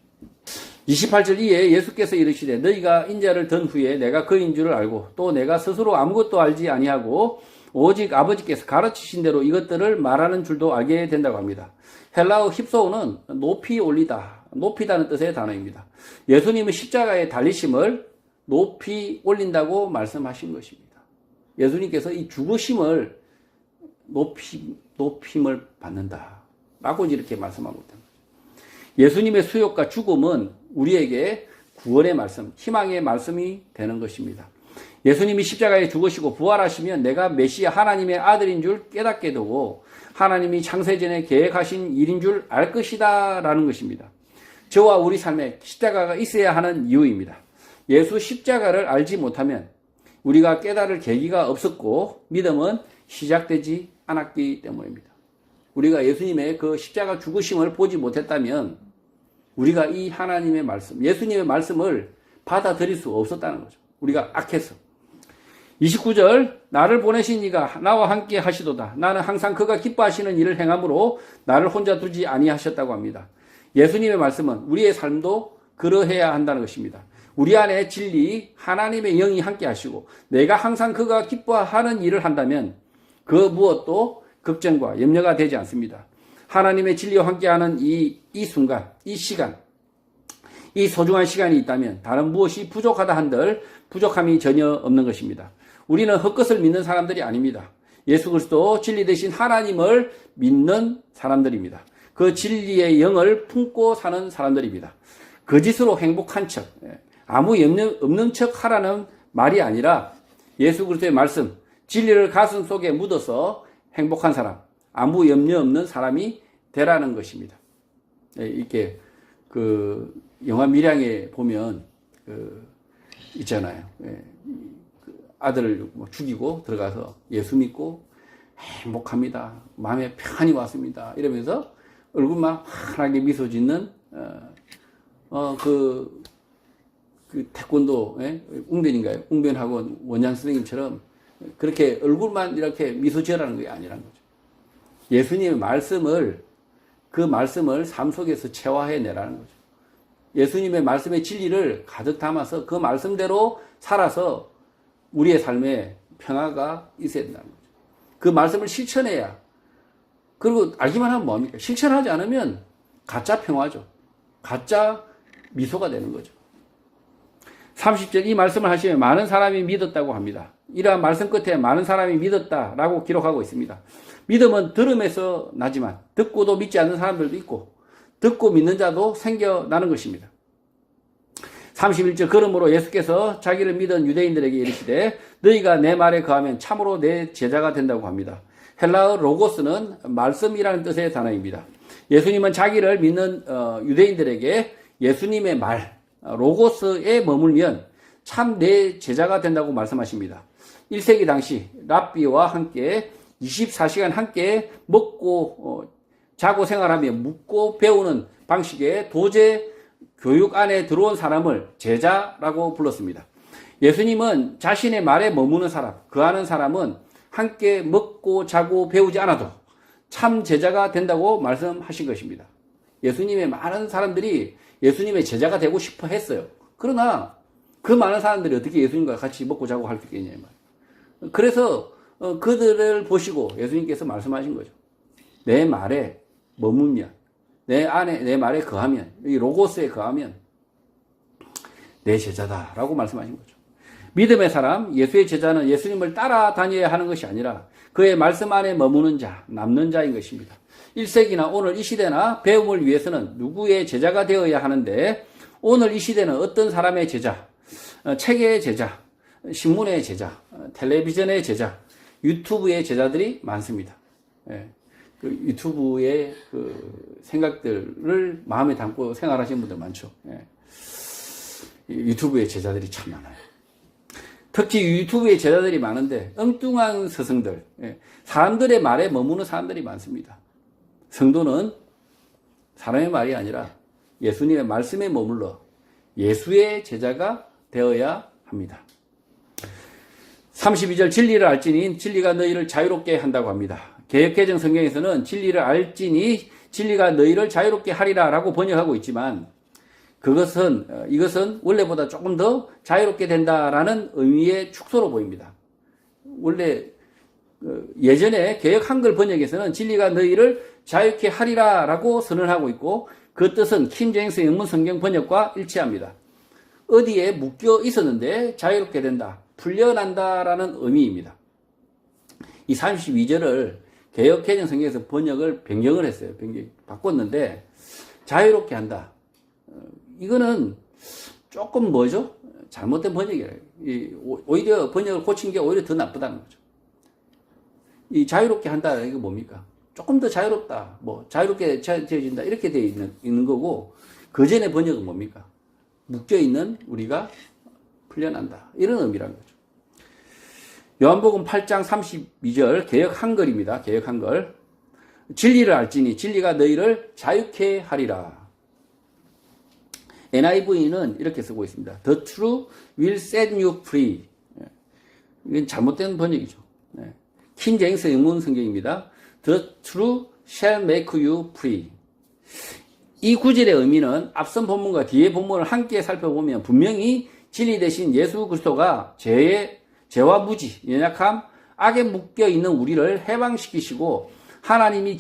28절 이에 예수께서 이르시되 너희가 인자를 든 후에 내가 그인 줄을 알고 또 내가 스스로 아무것도 알지 아니하고 오직 아버지께서 가르치신 대로 이것들을 말하는 줄도 알게 된다고 합니다. 헬라어 힙소는 높이 올리다, 높이다는 뜻의 단어입니다. 예수님은 십자가에 달리심을 높이 올린다고 말씀하신 것입니다. 예수님께서 이 죽으심을 높임을 받는다 라고 이렇게 말씀하고 있다. 예수님의 수욕과 죽음은 우리에게 구원의 말씀, 희망의 말씀이 되는 것입니다. 예수님이 십자가에 죽으시고 부활하시면 내가 메시아 하나님의 아들인 줄 깨닫게 되고 하나님이 창세전에 계획하신 일인 줄 알 것이다 라는 것입니다. 저와 우리 삶에 십자가가 있어야 하는 이유입니다. 예수 십자가를 알지 못하면 우리가 깨달을 계기가 없었고 믿음은 시작되지 않았기 때문입니다. 우리가 예수님의 그 십자가 죽으심을 보지 못했다면 우리가 이 하나님의 말씀, 예수님의 말씀을 받아들일 수 없었다는 거죠. 우리가 악해서. 29절 나를 보내신 이가 나와 함께 하시도다. 나는 항상 그가 기뻐하시는 일을 행함으로 나를 혼자 두지 아니하셨다고 합니다. 예수님의 말씀은 우리의 삶도 그러해야 한다는 것입니다. 우리 안에 진리, 하나님의 영이 함께 하시고 내가 항상 그가 기뻐하는 일을 한다면 그 무엇도 걱정과 염려가 되지 않습니다. 하나님의 진리와 함께하는 이 순간, 이 시간, 이 소중한 시간이 있다면 다른 무엇이 부족하다 한들 부족함이 전혀 없는 것입니다. 우리는 헛것을 믿는 사람들이 아닙니다. 예수 그리스도 진리 되신 하나님을 믿는 사람들입니다. 그 진리의 영을 품고 사는 사람들입니다. 거짓으로 행복한 척, 아무 염려 없는 척 하라는 말이 아니라 예수 그리스도의 말씀, 진리를 가슴 속에 묻어서 행복한 사람, 아무 염려 없는 사람이 되라는 것입니다. 이렇게 그 영화 밀양에 보면 있잖아요. 아들을 죽이고 들어가서 예수 믿고 행복합니다. 마음에 평안이 왔습니다. 이러면서 얼굴만 환하게 미소 짓는 그 태권도 웅변인가요? 웅변학원 원장 선생님처럼 그렇게 얼굴만 이렇게 미소 지으라는 게 아니라는 거죠. 예수님의 말씀을 그 말씀을 삶 속에서 체화해내라는 거죠. 예수님의 말씀의 진리를 가득 담아서 그 말씀대로 살아서 우리의 삶에 평화가 있어야 된다는 거죠. 그 말씀을 실천해야. 그리고 알기만 하면 뭐합니까? 실천하지 않으면 가짜 평화죠. 가짜 미소가 되는 거죠. 30절 이 말씀을 하시면 많은 사람이 믿었다고 합니다. 이러한 말씀 끝에 많은 사람이 믿었다라고 기록하고 있습니다. 믿음은 들음에서 나지만 듣고도 믿지 않는 사람들도 있고 듣고 믿는 자도 생겨나는 것입니다. 31절 그러므로 예수께서 자기를 믿은 유대인들에게 이르시되 너희가 내 말에 거하면 참으로 내 제자가 된다고 합니다. 헬라어 로고스는 말씀이라는 뜻의 단어입니다. 예수님은 자기를 믿는 유대인들에게 예수님의 말 로고스에 머물면 참 내 제자가 된다고 말씀하십니다. 1세기 당시 랍비와 함께 24시간 함께 먹고 자고 생활하며 묻고 배우는 방식의 도제 교육 안에 들어온 사람을 제자라고 불렀습니다. 예수님은 자신의 말에 머무는 사람, 거하는 사람은 함께 먹고 자고 배우지 않아도 참 제자가 된다고 말씀하신 것입니다. 예수님의 많은 사람들이 예수님의 제자가 되고 싶어 했어요. 그러나 그 많은 사람들이 어떻게 예수님과 같이 먹고 자고 할 수 있겠냐 말이에요. 그래서 그들을 보시고 예수님께서 말씀하신 거죠. 내 말에 머물면, 내 말에 거하면, 이 로고스에 거하면 내 제자다라고 말씀하신 거죠. 믿음의 사람, 예수의 제자는 예수님을 따라다녀야 하는 것이 아니라 그의 말씀 안에 머무는 자, 남는 자인 것입니다. 1세기나 오늘 이 시대나 배움을 위해서는 누구의 제자가 되어야 하는데 오늘 이 시대는 어떤 사람의 제자, 책의 제자, 신문의 제자, 텔레비전의 제자, 유튜브의 제자들이 많습니다. 그 유튜브의 그 생각들을 마음에 담고 생활하시는 분들 많죠. 유튜브의 제자들이 참 많아요. 특히 유튜브에 제자들이 많은데 엉뚱한 스승들, 사람들의 말에 머무는 사람들이 많습니다. 성도는 사람의 말이 아니라 예수님의 말씀에 머물러 예수의 제자가 되어야 합니다. 32절 진리를 알지니 진리가 너희를 자유롭게 한다고 합니다. 개역개정 성경에서는 진리를 알지니 진리가 너희를 자유롭게 하리라 라고 번역하고 있지만 이것은 원래보다 조금 더 자유롭게 된다라는 의미의 축소로 보입니다. 원래 예전에 개역 한글 번역에서는 진리가 너희를 자유롭게 하리라 라고 선언하고 있고 그 뜻은 킹제임스 영문 성경 번역과 일치합니다. 어디에 묶여 있었는데 자유롭게 된다, 풀려난다라는 의미입니다. 이 32절을 개역개정 성경에서 번역을 변경을 했어요. 바꿨는데 자유롭게 한다. 이거는 조금 뭐죠? 잘못된 번역이에요. 오히려 번역을 고친 게 오히려 더 나쁘다는 거죠. 이 자유롭게 한다, 이거 뭡니까? 조금 더 자유롭다, 자유롭게 되어진다, 이렇게 되어 있는 거고, 그 전에 번역은 뭡니까? 묶여있는 우리가 풀려난다, 이런 의미라는 거죠. 요한복음 8장 32절, 개역 한글입니다. 개역 한글. 진리를 알지니 진리가 너희를 자유케 하리라. NIV는 이렇게 쓰고 있습니다. The truth will set you free. 이건 잘못된 번역이죠. 킹제임스 영문 성경입니다. The truth shall make you free. 이 구절의 의미는 앞선 본문과 뒤의 본문을 함께 살펴보면 분명히 진리 대신 예수 그리스도가 죄와 무지, 연약함, 악에 묶여있는 우리를 해방시키시고 하나님이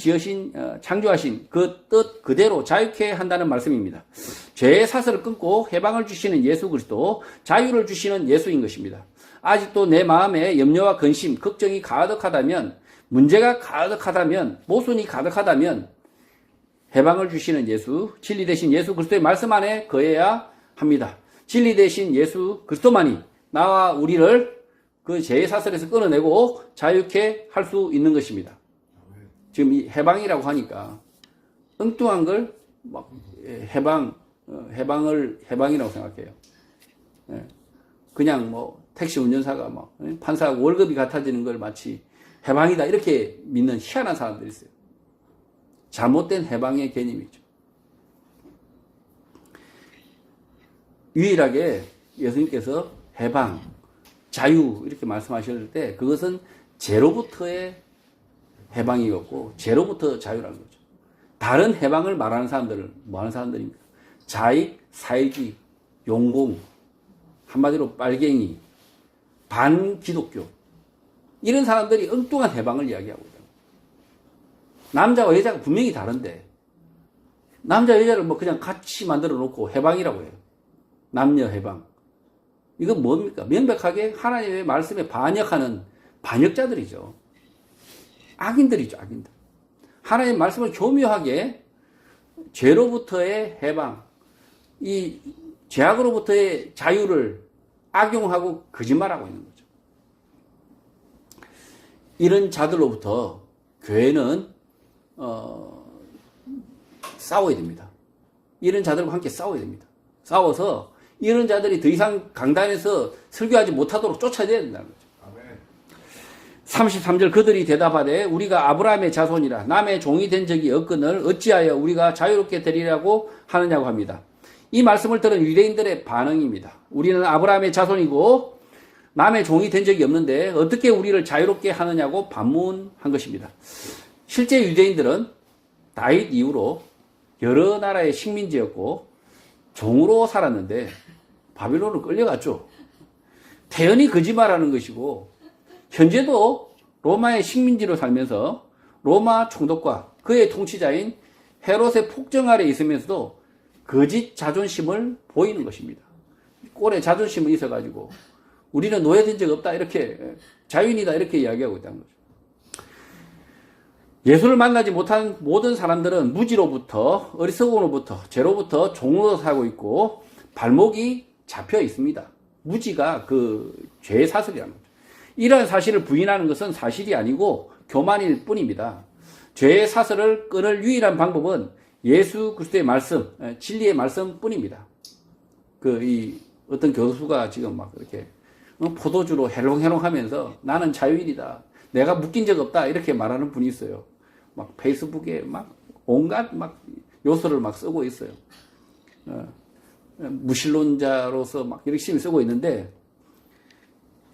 창조하신 그 뜻 그대로 자유케 한다는 말씀입니다. 죄의 사슬을 끊고 해방을 주시는 예수 그리스도, 자유를 주시는 예수인 것입니다. 아직도 내 마음에 염려와 근심, 걱정이 가득하다면, 문제가 가득하다면, 모순이 가득하다면 해방을 주시는 예수, 진리 대신 예수 그리스도의 말씀 안에 거해야 합니다. 진리 대신 예수 그리스도만이 나와 우리를 그 죄의 사슬에서 끊어내고 자유케 할 수 있는 것입니다. 지금 이 해방이라고 하니까 엉뚱한 걸 해방이라고 생각해요. 그냥 택시 운전사가 판사하고 월급이 같아지는 걸 마치 해방이다 이렇게 믿는 희한한 사람들이 있어요. 잘못된 해방의 개념이죠. 유일하게 예수님께서 해방, 자유 이렇게 말씀하실 때 그것은 죄로부터의 해방이었고 죄로부터 자유라는 거죠. 다른 해방을 말하는 사람들은 뭐 하는 사람들입니까? 자익, 사회주의, 용공, 한마디로 빨갱이, 반기독교, 이런 사람들이 엉뚱한 해방을 이야기하고 있다. 남자와 여자가 분명히 다른데 남자 여자를 그냥 같이 만들어 놓고 해방이라고 해요. 남녀 해방. 이건 뭡니까? 명백하게 하나님의 말씀에 반역하는 반역자들이죠. 악인들이죠, 악인들. 하나님의 말씀을 교묘하게 죄로부터의 해방, 이 죄악으로부터의 자유를 악용하고 거짓말하고 있는 거죠. 이런 자들로부터 교회는 싸워야 됩니다. 이런 자들과 함께 싸워야 됩니다. 싸워서 이런 자들이 더 이상 강단에서 설교하지 못하도록 쫓아내야 된다는 거죠. 33절 그들이 대답하되 우리가 아브라함의 자손이라 남의 종이 된 적이 없거늘 어찌하여 우리가 자유롭게 되리라고 하느냐고 합니다. 이 말씀을 들은 유대인들의 반응입니다. 우리는 아브라함의 자손이고 남의 종이 된 적이 없는데 어떻게 우리를 자유롭게 하느냐고 반문한 것입니다. 실제 유대인들은 다윗 이후로 여러 나라의 식민지였고 종으로 살았는데 바빌론으로 끌려갔죠. 태연히 거짓말하는 것이고 현재도 로마의 식민지로 살면서 로마 총독과 그의 통치자인 헤롯의 폭정 아래 있으면서도 거짓 자존심을 보이는 것입니다. 꼴에 자존심이 있어가지고 우리는 노예된 적 없다 이렇게 자유인이다 이렇게 이야기하고 있다는 거죠. 예수를 만나지 못한 모든 사람들은 무지로부터 어리석음으로부터 죄로부터 종으로 살고 있고 발목이 잡혀 있습니다. 무지가 그 죄의 사슬이라는 거죠. 이러한 사실을 부인하는 것은 사실이 아니고 교만일 뿐입니다. 죄의 사슬을 끊을 유일한 방법은 예수 그리스도의 말씀, 진리의 말씀 뿐입니다. 어떤 교수가 지금 막 이렇게 포도주로 해롱해롱 하면서 나는 자유인이다. 내가 묶인 적 없다. 이렇게 말하는 분이 있어요. 막 페이스북에 막 온갖 막 요소를 막 쓰고 있어요. 무신론자로서 막 열심히 쓰고 있는데,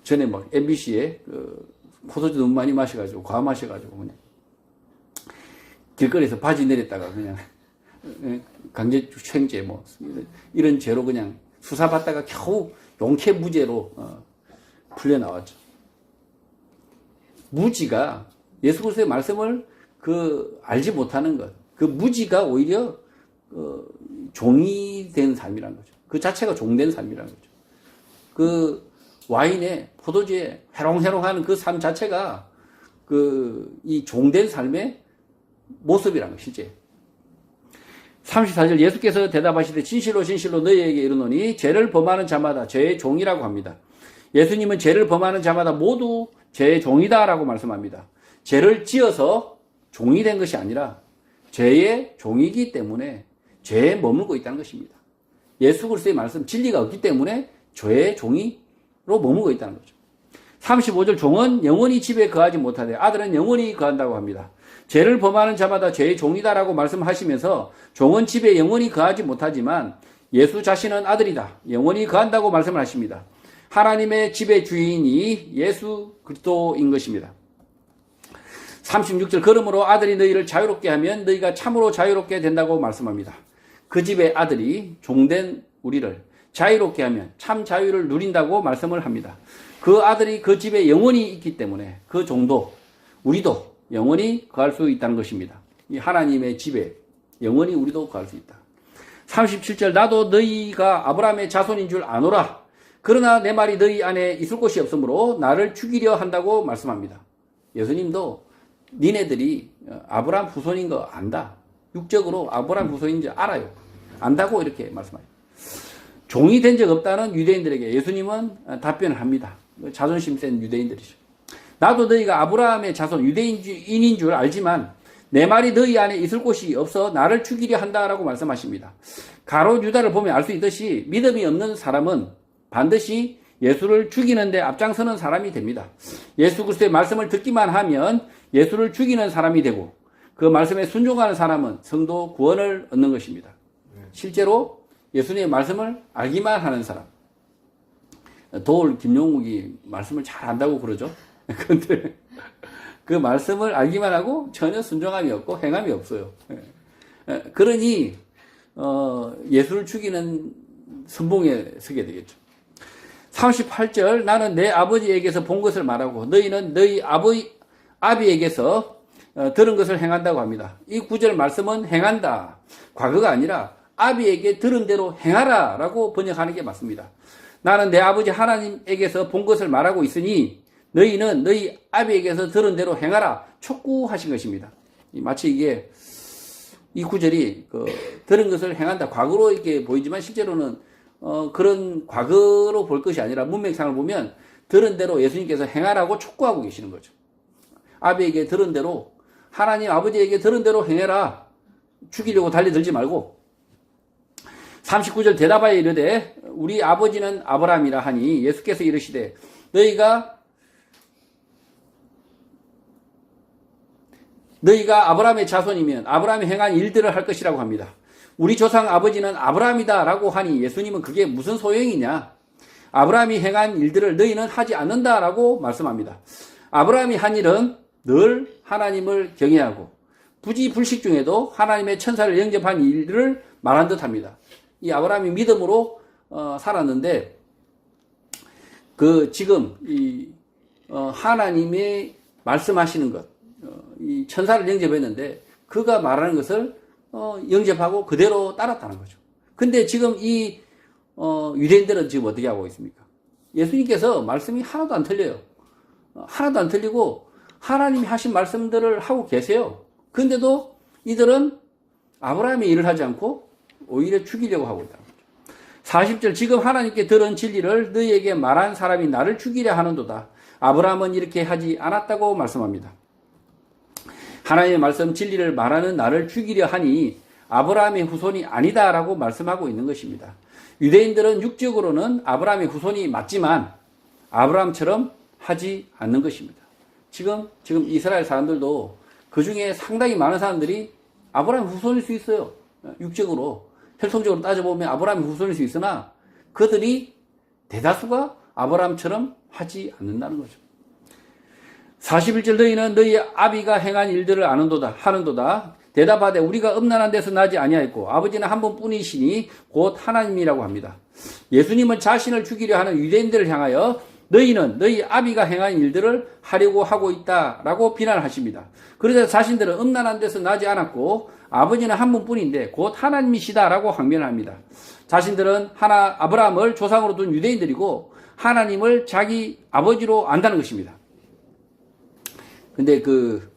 전에 막 MBC에 포도주 너무 많이 마셔가지고, 과음 마셔가지고, 그냥 길거리에서 바지 내렸다가 그냥 강제추행죄 뭐, 이런 죄로 그냥 수사받다가 겨우 용케 무죄로 풀려 나왔죠. 무지가 예수 그리스도의 말씀을 알지 못하는 것, 그 무지가 오히려 종이 된 삶이라는 거죠. 그 자체가 종된 삶이라는 거죠. 그 와인에 포도주에 해롱해롱하는 그 삶 자체가 이 종된 삶의 모습이라는 거, 실제. 34절 예수께서 대답하시되 진실로 진실로 너희에게 이르노니 죄를 범하는 자마다 죄의 종이라고 합니다. 예수님은 죄를 범하는 자마다 모두 죄의 종이다라고 말씀합니다. 죄를 지어서 종이 된 것이 아니라 죄의 종이기 때문에 죄에 머물고 있다는 것입니다. 예수 그리스도의 말씀 진리가 없기 때문에 죄의 종이로 머물고 있다는 거죠. 35절 종은 영원히 집에 거하지 못하되 아들은 영원히 거한다고 합니다. 죄를 범하는 자마다 죄의 종이다라고 말씀하시면서 종은 집에 영원히 거하지 못하지만 예수 자신은 아들이다. 영원히 거한다고 말씀을 하십니다. 하나님의 집의 주인이 예수 그리스도인 것입니다. 36절 그러므로 아들이 너희를 자유롭게 하면 너희가 참으로 자유롭게 된다고 말씀합니다. 그 집의 아들이 종된 우리를 자유롭게 하면 참 자유를 누린다고 말씀을 합니다. 그 아들이 그 집에 영원히 있기 때문에 그 종도 우리도 영원히 거할 수 있다는 것입니다. 이 하나님의 집에 영원히 우리도 거할 수 있다. 37절 나도 너희가 아브라함의 자손인 줄 아노라. 그러나 내 말이 너희 안에 있을 곳이 없으므로 나를 죽이려 한다고 말씀합니다. 예수님도 니네들이 아브라함 후손인 거 안다. 육적으로 아브라함 후손인지 알아요. 안다고 이렇게 말씀합니다. 종이 된 적 없다는 유대인들에게 예수님은 답변을 합니다. 자존심 센 유대인들이죠. 나도 너희가 아브라함의 자손 유대인인 줄 알지만 내 말이 너희 안에 있을 곳이 없어 나를 죽이려 한다라고 말씀하십니다. 가롯 유다를 보면 알 수 있듯이 믿음이 없는 사람은 반드시 예수를 죽이는데 앞장서는 사람이 됩니다. 예수 그리스도의 말씀을 듣기만 하면 예수를 죽이는 사람이 되고 그 말씀에 순종하는 사람은 성도 구원을 얻는 것입니다. 실제로 예수님의 말씀을 알기만 하는 사람. 도울 김용욱이 말씀을 잘 안다고 그러죠. 그런데 그 말씀을 알기만 하고 전혀 순종함이 없고 행함이 없어요. 그러니 예수를 죽이는 선봉에 서게 되겠죠. 38절 나는 내 아버지에게서 본 것을 말하고 너희는 너희 아비에게서 들은 것을 행한다고 합니다. 이 구절 말씀은 행한다. 과거가 아니라 아비에게 들은 대로 행하라 라고 번역하는 게 맞습니다. 나는 내 아버지 하나님에게서 본 것을 말하고 있으니 너희는 너희 아비에게서 들은 대로 행하라 촉구하신 것입니다. 마치 이게 이 구절이 들은 것을 행한다. 과거로 이렇게 보이지만 실제로는 그런 과거로 볼 것이 아니라 문맥상을 보면 들은 대로 예수님께서 행하라고 촉구하고 계시는 거죠. 아비에게 들은 대로 하나님 아버지에게 들은 대로 행해라. 죽이려고 달려들지 말고. 39절 대답하여 이르되 우리 아버지는 아브라함이라 하니 예수께서 이르시되 너희가 아브라함의 자손이면 아브라함이 행한 일들을 할 것이라고 합니다. 우리 조상 아버지는 아브라함이다 라고 하니 예수님은 그게 무슨 소용이냐. 아브라함이 행한 일들을 너희는 하지 않는다 라고 말씀합니다. 아브라함이 한 일은 늘 하나님을 경외하고 부지불식 중에도 하나님의 천사를 영접한 일을 말한 듯합니다. 이 아브라함이 믿음으로 살았는데 지금 하나님의 말씀하시는 것, 이 천사를 영접했는데 그가 말하는 것을 영접하고 그대로 따랐다는 거죠. 근데 지금 이 유대인들은 지금 어떻게 하고 있습니까? 예수님께서 말씀이 하나도 안 틀려요. 하나도 안 틀리고 하나님이 하신 말씀들을 하고 계세요. 근데도 이들은 아브라함의 일을 하지 않고 오히려 죽이려고 하고 있다는 거죠. 40절 지금 하나님께 들은 진리를 너희에게 말한 사람이 나를 죽이려 하는도다. 아브라함은 이렇게 하지 않았다고 말씀합니다. 하나님의 말씀 진리를 말하는 나를 죽이려 하니 아브라함의 후손이 아니다라고 말씀하고 있는 것입니다. 유대인들은 육적으로는 아브라함의 후손이 맞지만 아브라함처럼 하지 않는 것입니다. 지금 이스라엘 사람들도 그 중에 상당히 많은 사람들이 아브라함 후손일 수 있어요. 육적으로, 혈통적으로 따져보면 아브라함 후손일 수 있으나 그들이 대다수가 아브라함처럼 하지 않는다는 거죠. 41절 너희는 너희 아비가 행한 일들을 하는도다. 대답하되 우리가 음란한 데서 나지 아니하였고 아버지는 한 분뿐이시니 곧 하나님이라고 합니다. 예수님은 자신을 죽이려 하는 유대인들을 향하여 너희는 너희 아비가 행한 일들을 하려고 하고 있다라고 비난하십니다. 그러자 자신들은 음란한 데서 나지 않았고 아버지는 한 분뿐인데 곧 하나님이시다라고 항변을 합니다. 자신들은 아브라함을 조상으로 둔 유대인들이고 하나님을 자기 아버지로 안다는 것입니다. 근데 그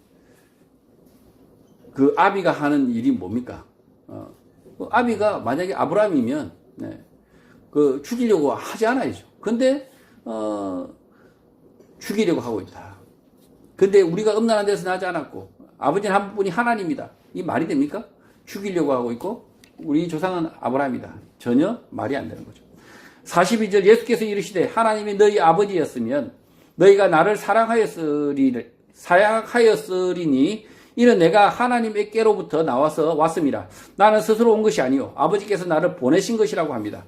아비가 하는 일이 뭡니까? 아비가 만약에 아브라함이면 죽이려고 하지 않아야죠. 근데 죽이려고 하고 있다. 근데 우리가 음란한 데서 나지 않았고 아버지는 한 분이 하나님이다. 이 말이 됩니까? 죽이려고 하고 있고 우리 조상은 아브라함이다. 전혀 말이 안 되는 거죠. 42절 예수께서 이르시되 하나님이 너희 아버지였으면 너희가 나를 사랑하였으리니 이는 내가 하나님께로부터 나와서 왔습니다. 나는 스스로 온 것이 아니요 아버지께서 나를 보내신 것이라고 합니다.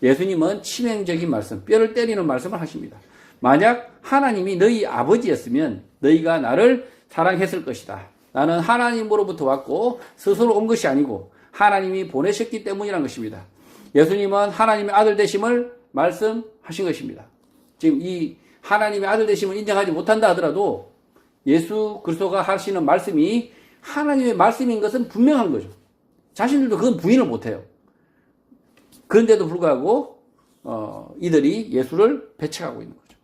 예수님은 치명적인 말씀, 뼈를 때리는 말씀을 하십니다. 만약 하나님이 너희 아버지였으면 너희가 나를 사랑했을 것이다. 나는 하나님으로부터 왔고 스스로 온 것이 아니고 하나님이 보내셨기 때문이라는 것입니다. 예수님은 하나님의 아들 되심을 말씀하신 것입니다. 지금 이 하나님의 아들 되심을 인정하지 못한다 하더라도 예수 그리스도가 하시는 말씀이 하나님의 말씀인 것은 분명한 거죠. 자신들도 그건 부인을 못해요. 그런데도 불구하고 이들이 예수를 배척하고 있는 거죠.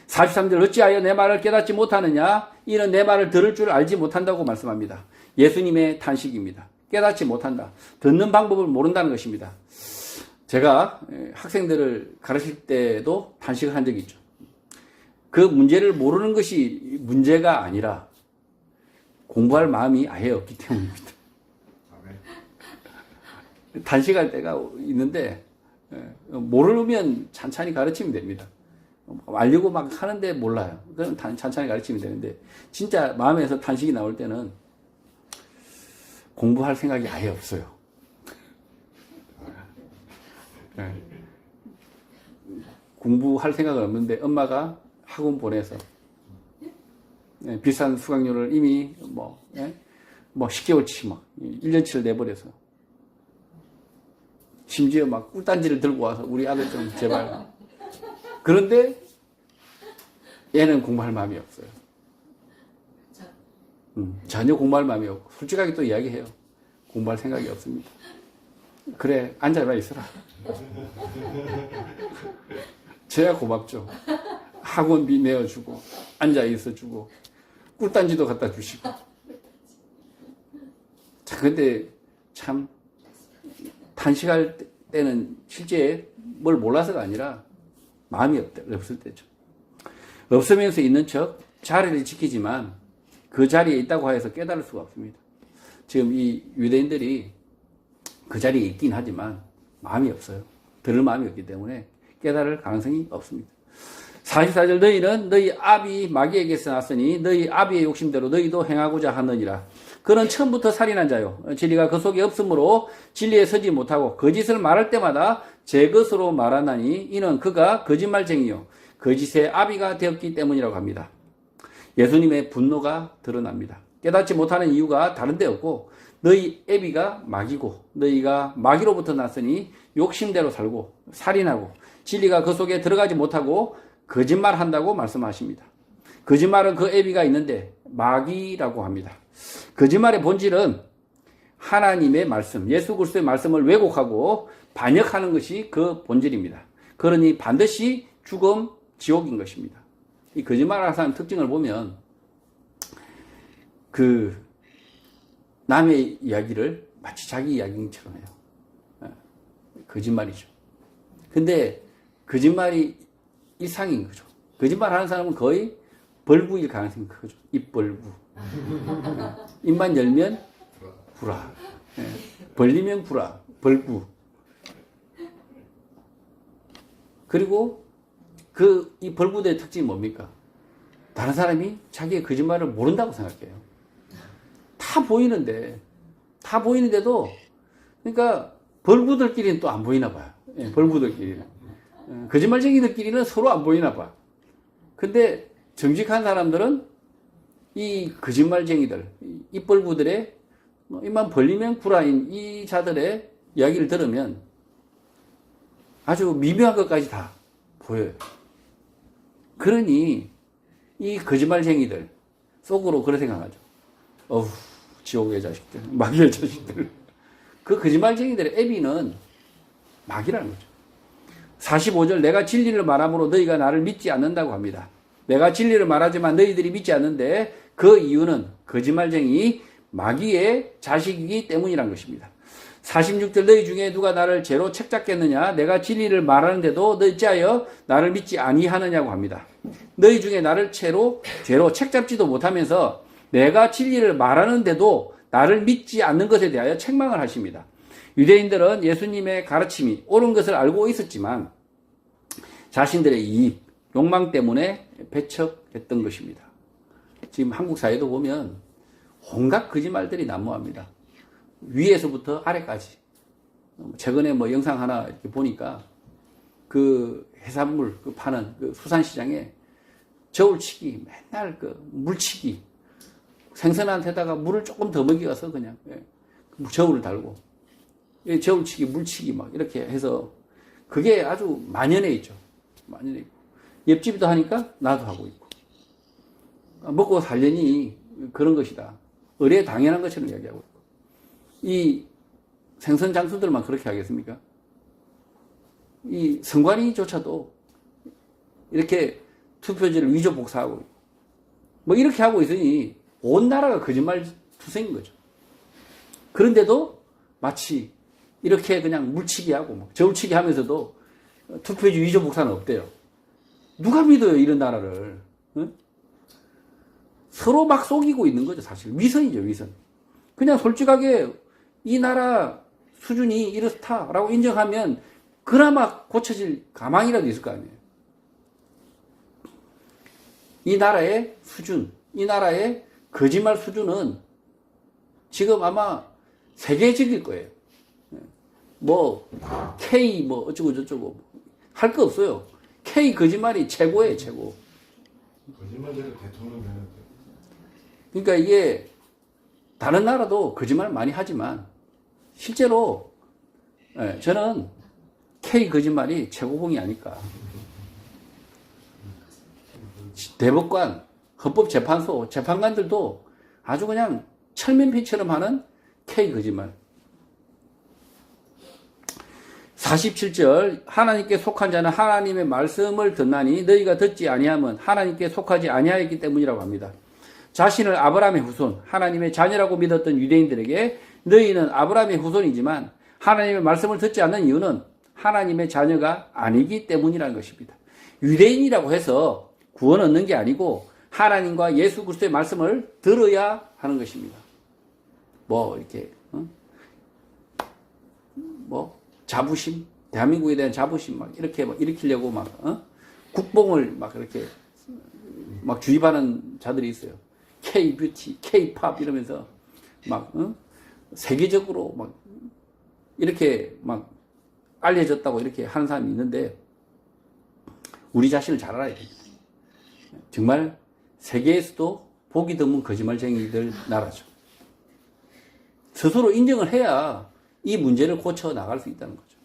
43절 어찌하여 내 말을 깨닫지 못하느냐? 이는 내 말을 들을 줄 알지 못한다고 말씀합니다. 예수님의 탄식입니다. 깨닫지 못한다. 듣는 방법을 모른다는 것입니다. 제가 학생들을 가르칠 때도 탄식을 한 적이 있죠. 그 문제를 모르는 것이 문제가 아니라 공부할 마음이 아예 없기 때문입니다. 단식할 때가 있는데 모르면 찬찬히 가르치면 됩니다. 알려고 막 하는데 몰라요. 그럼 찬찬히 가르치면 되는데 진짜 마음에서 탄식이 나올 때는 공부할 생각이 아예 없어요. 공부할 생각은 없는데 엄마가 학원 보내서 비싼 수강료를 이미 뭐 10개월치 막 1년치를 내버려서 심지어 막 꿀단지를 들고 와서 우리 아들 좀 제발. 그런데 얘는 공부할 마음이 없어요. 전혀 공부할 마음이 없고 솔직하게 또 이야기해요. 공부할 생각이 없습니다. 그래 앉아라 있어라. 저야 고맙죠. 학원비 내어주고 앉아 있어주고 꿀단지도 갖다 주시고. 자, 근데 참 탄식할 때는 실제 뭘 몰라서가 아니라 마음이 없을 때죠. 없으면서 있는 척 자리를 지키지만 그 자리에 있다고 해서 깨달을 수가 없습니다. 지금 이 유대인들이 그 자리에 있긴 하지만 마음이 없어요. 들을 마음이 없기 때문에 깨달을 가능성이 없습니다. 44절 너희는 너희 아비 마귀에게서 났으니 너희 아비의 욕심대로 너희도 행하고자 하느니라. 그는 처음부터 살인한 자요 진리가 그 속에 없으므로 진리에 서지 못하고 거짓을 말할 때마다 제 것으로 말하나니 이는 그가 거짓말쟁이요 거짓의 아비가 되었기 때문이라고 합니다. 예수님의 분노가 드러납니다. 깨닫지 못하는 이유가 다른 데 없고 너희 애비가 마귀고 너희가 마귀로부터 났으니 욕심대로 살고 살인하고 진리가 그 속에 들어가지 못하고 거짓말한다고 말씀하십니다. 거짓말은 그 애비가 있는데 마귀라고 합니다. 거짓말의 본질은 하나님의 말씀, 예수 그리스도의 말씀을 왜곡하고 반역하는 것이 그 본질입니다. 그러니 반드시 죽음, 지옥인 것입니다. 이 거짓말하는 사람 특징을 보면 그 남의 이야기를 마치 자기 이야기처럼 해요. 거짓말이죠. 근데 거짓말이 일상인 거죠. 거짓말하는 사람은 거의 벌구일 가능성이 크죠. 입벌구. 입만 열면 구라. 벌리면 구라. 벌구. 그리고 이 벌구들의 특징이 뭡니까? 다른 사람이 자기의 거짓말을 모른다고 생각해요. 다 보이는데도, 그러니까 벌구들끼리는 또 안 보이나 봐요. 예, 벌구들끼리는. 거짓말쟁이들끼리는 서로 안 보이나 봐. 근데 정직한 사람들은 이 거짓말쟁이들, 입벌구들의 입만 벌리면 구라인 이 자들의 이야기를 들으면 아주 미묘한 것까지 다 보여요. 그러니 이 거짓말쟁이들 속으로 그렇게 생각하죠. 어우, 지옥의 자식들, 마귀의 자식들. 그 거짓말쟁이들의 애비는 마귀라는 거죠. 45절, 내가 진리를 말함으로 너희가 나를 믿지 않는다고 합니다. 내가 진리를 말하지만 너희들이 믿지 않는데 그 이유는 거짓말쟁이 마귀의 자식이기 때문이란 것입니다. 46절, 너희 중에 누가 나를 죄로 책잡겠느냐? 내가 진리를 말하는데도 너희 어찌하여 나를 믿지 아니하느냐고 합니다. 너희 중에 나를 죄로 책잡지도 못하면서 내가 진리를 말하는데도 나를 믿지 않는 것에 대하여 책망을 하십니다. 유대인들은 예수님의 가르침이 옳은 것을 알고 있었지만 자신들의 이익, 욕망 때문에 배척했던 것입니다. 지금 한국 사회도 보면 온갖 거짓말들이 난무합니다. 위에서부터 아래까지. 최근에 영상 하나 이렇게 보니까 그 해산물 파는 그 수산시장에 저울치기, 맨날 물치기, 생선한 데다가 물을 조금 더 먹여서 그냥 저울을 달고 저울치기, 물치기 막 이렇게 해서 그게 아주 만연해 있죠. 만연해 있고. 옆집도 하니까 나도 하고 있고. 먹고 살려니 그런 것이다. 의례 당연한 것처럼 이야기하고 있고. 이 생선 장수들만 그렇게 하겠습니까? 이 선관위조차도 이렇게 투표지를 위조 복사하고 이렇게 하고 있으니 온 나라가 거짓말 투성인 거죠. 그런데도 마치 이렇게 그냥 물치기 하고 저울치기 하면서도 투표지 위조 복사는 없대요. 누가 믿어요, 이런 나라를? 응? 서로 막 속이고 있는 거죠, 사실. 위선이죠, 위선. 그냥 솔직하게 이 나라 수준이 이렇다라고 인정하면 그나마 고쳐질 가망이라도 있을 거 아니에요. 이 나라의 수준, 이 나라의 거짓말 수준은 지금 아마 세계적일 거예요. K 어쩌고 저쩌고 할 거 없어요. K 거짓말이 최고예요, 최고. 거짓말대로 대통령 되는데. 그러니까 이게 다른 나라도 거짓말 많이 하지만 실제로 저는 K 거짓말이 최고봉이 아닐까. 대법관, 헌법재판소, 재판관들도 아주 그냥 철면피처럼 하는 K 거짓말. 47절, 하나님께 속한 자는 하나님의 말씀을 듣나니 너희가 듣지 아니하면 하나님께 속하지 아니하였기 때문이라고 합니다. 자신을 아브라함의 후손, 하나님의 자녀라고 믿었던 유대인들에게 너희는 아브라함의 후손이지만 하나님의 말씀을 듣지 않는 이유는 하나님의 자녀가 아니기 때문이라는 것입니다. 유대인이라고 해서 구원 얻는 게 아니고 하나님과 예수 그리스도의 말씀을 들어야 하는 것입니다. 이렇게 자부심, 대한민국에 대한 자부심 이렇게 일으키려고 국뽕을 이렇게 주입하는 자들이 있어요. K-뷰티, K-팝 이러면서 세계적으로 이렇게 알려졌다고 이렇게 하는 사람이 있는데 우리 자신을 잘 알아야 됩니다. 정말 세계에서도 보기 드문 거짓말쟁이들 나라죠. 스스로 인정을 해야 이 문제를 고쳐 나갈 수 있다는 거죠.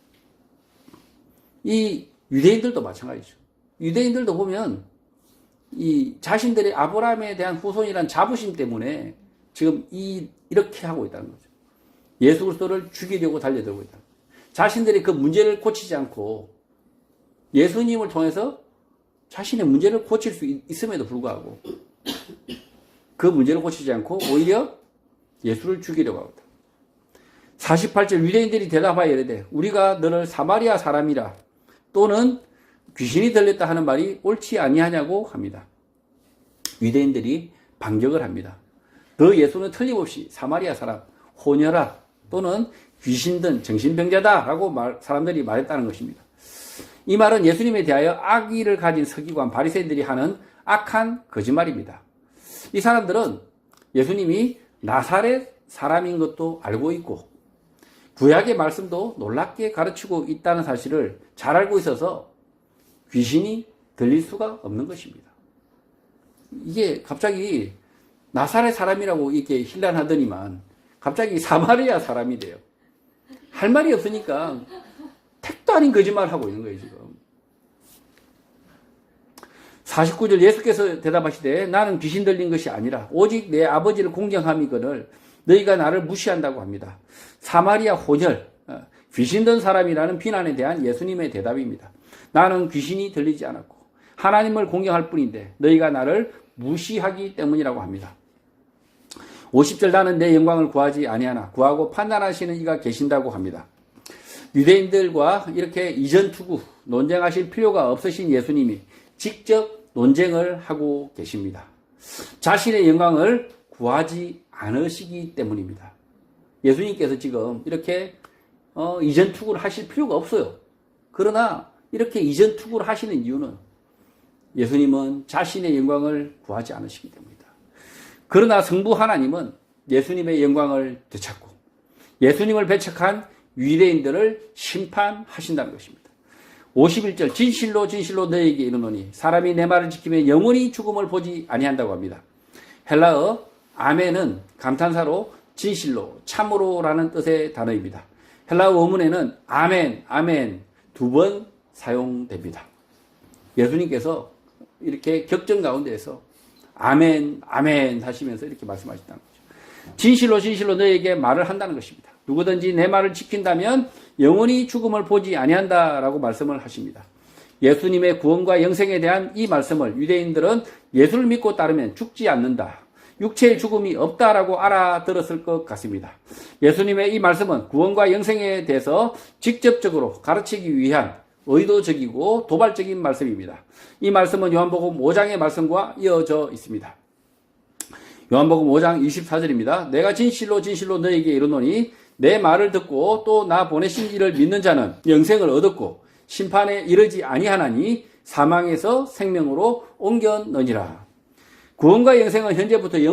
이 유대인들도 마찬가지죠. 유대인들도 보면 이 자신들의 아브라함에 대한 후손이란 자부심 때문에 지금 이렇게 하고 있다는 거죠. 예수 그리스도를 죽이려고 달려들고 있다. 자신들이 그 문제를 고치지 않고 예수님을 통해서 자신의 문제를 고칠 수 있음에도 불구하고 그 문제를 고치지 않고 오히려 예수를 죽이려고 하고 있다. 48절, 유대인들이 대답하여 이르되 우리가 너를 사마리아 사람이라 또는 귀신이 들렸다 하는 말이 옳지 아니하냐고 합니다. 유대인들이 반격을 합니다. 너 예수는 틀림없이 사마리아 사람, 호녀라 또는 귀신 든 정신병자다 라고 사람들이 말했다는 것입니다. 이 말은 예수님에 대하여 악의를 가진 서기관 바리새인들이 하는 악한 거짓말입니다. 이 사람들은 예수님이 나사렛 사람인 것도 알고 있고 구약의 말씀도 놀랍게 가르치고 있다는 사실을 잘 알고 있어서 귀신이 들릴 수가 없는 것입니다. 이게 갑자기 나사렛 사람이라고 이렇게 힐난하더니만 갑자기 사마리아 사람이 돼요. 할 말이 없으니까 택도 아닌 거짓말을 하고 있는 거예요, 지금. 49절 예수께서 대답하시되 나는 귀신 들린 것이 아니라 오직 내 아버지를 공경함이거늘 너희가 나를 무시한다고 합니다. 사마리아 혼혈, 귀신 든 사람이라는 비난에 대한 예수님의 대답입니다. 나는 귀신이 들리지 않았고 하나님을 공경할 뿐인데 너희가 나를 무시하기 때문이라고 합니다. 50절 나는 내 영광을 구하지 아니하나 구하고 판단하시는 이가 계신다고 합니다. 유대인들과 이렇게 이전투구 논쟁하실 필요가 없으신 예수님이 직접 논쟁을 하고 계십니다. 자신의 영광을 구하지 않으시기 때문입니다. 예수님께서 지금 이렇게 이전투구를 하실 필요가 없어요. 그러나 이렇게 이전투구를 하시는 이유는 예수님은 자신의 영광을 구하지 않으시기 때문입니다. 그러나 성부 하나님은 예수님의 영광을 되찾고 예수님을 배척한 유대인들을 심판하신다는 것입니다. 51절 진실로 진실로 너희에게 이르노니 사람이 내 말을 지키면 영원히 죽음을 보지 아니한다고 합니다. 헬라어 아멘은 감탄사로 진실로 참으로라는 뜻의 단어입니다. 헬라어 원문에는 아멘 아멘 두 번 사용됩니다. 예수님께서 이렇게 격정 가운데에서 아멘 아멘 하시면서 이렇게 말씀하셨다는 거죠. 진실로 진실로 너희에게 말을 한다는 것입니다. 누구든지 내 말을 지킨다면 영원히 죽음을 보지 아니한다라고 말씀을 하십니다. 예수님의 구원과 영생에 대한 이 말씀을 유대인들은 예수를 믿고 따르면 죽지 않는다, 육체의 죽음이 없다라고 알아들었을 것 같습니다. 예수님의 이 말씀은 구원과 영생에 대해서 직접적으로 가르치기 위한 의도적이고 도발적인 말씀입니다. 이 말씀은 요한복음 5장의 말씀과 이어져 있습니다. 요한복음 5장 24절입니다. 내가 진실로 진실로 너에게 이르노니 내 말을 듣고 또 나 보내신 이를 믿는 자는 영생을 얻었고 심판에 이르지 아니하나니 사망에서 생명으로 옮겼느니라. 구원과 영생은 현재부터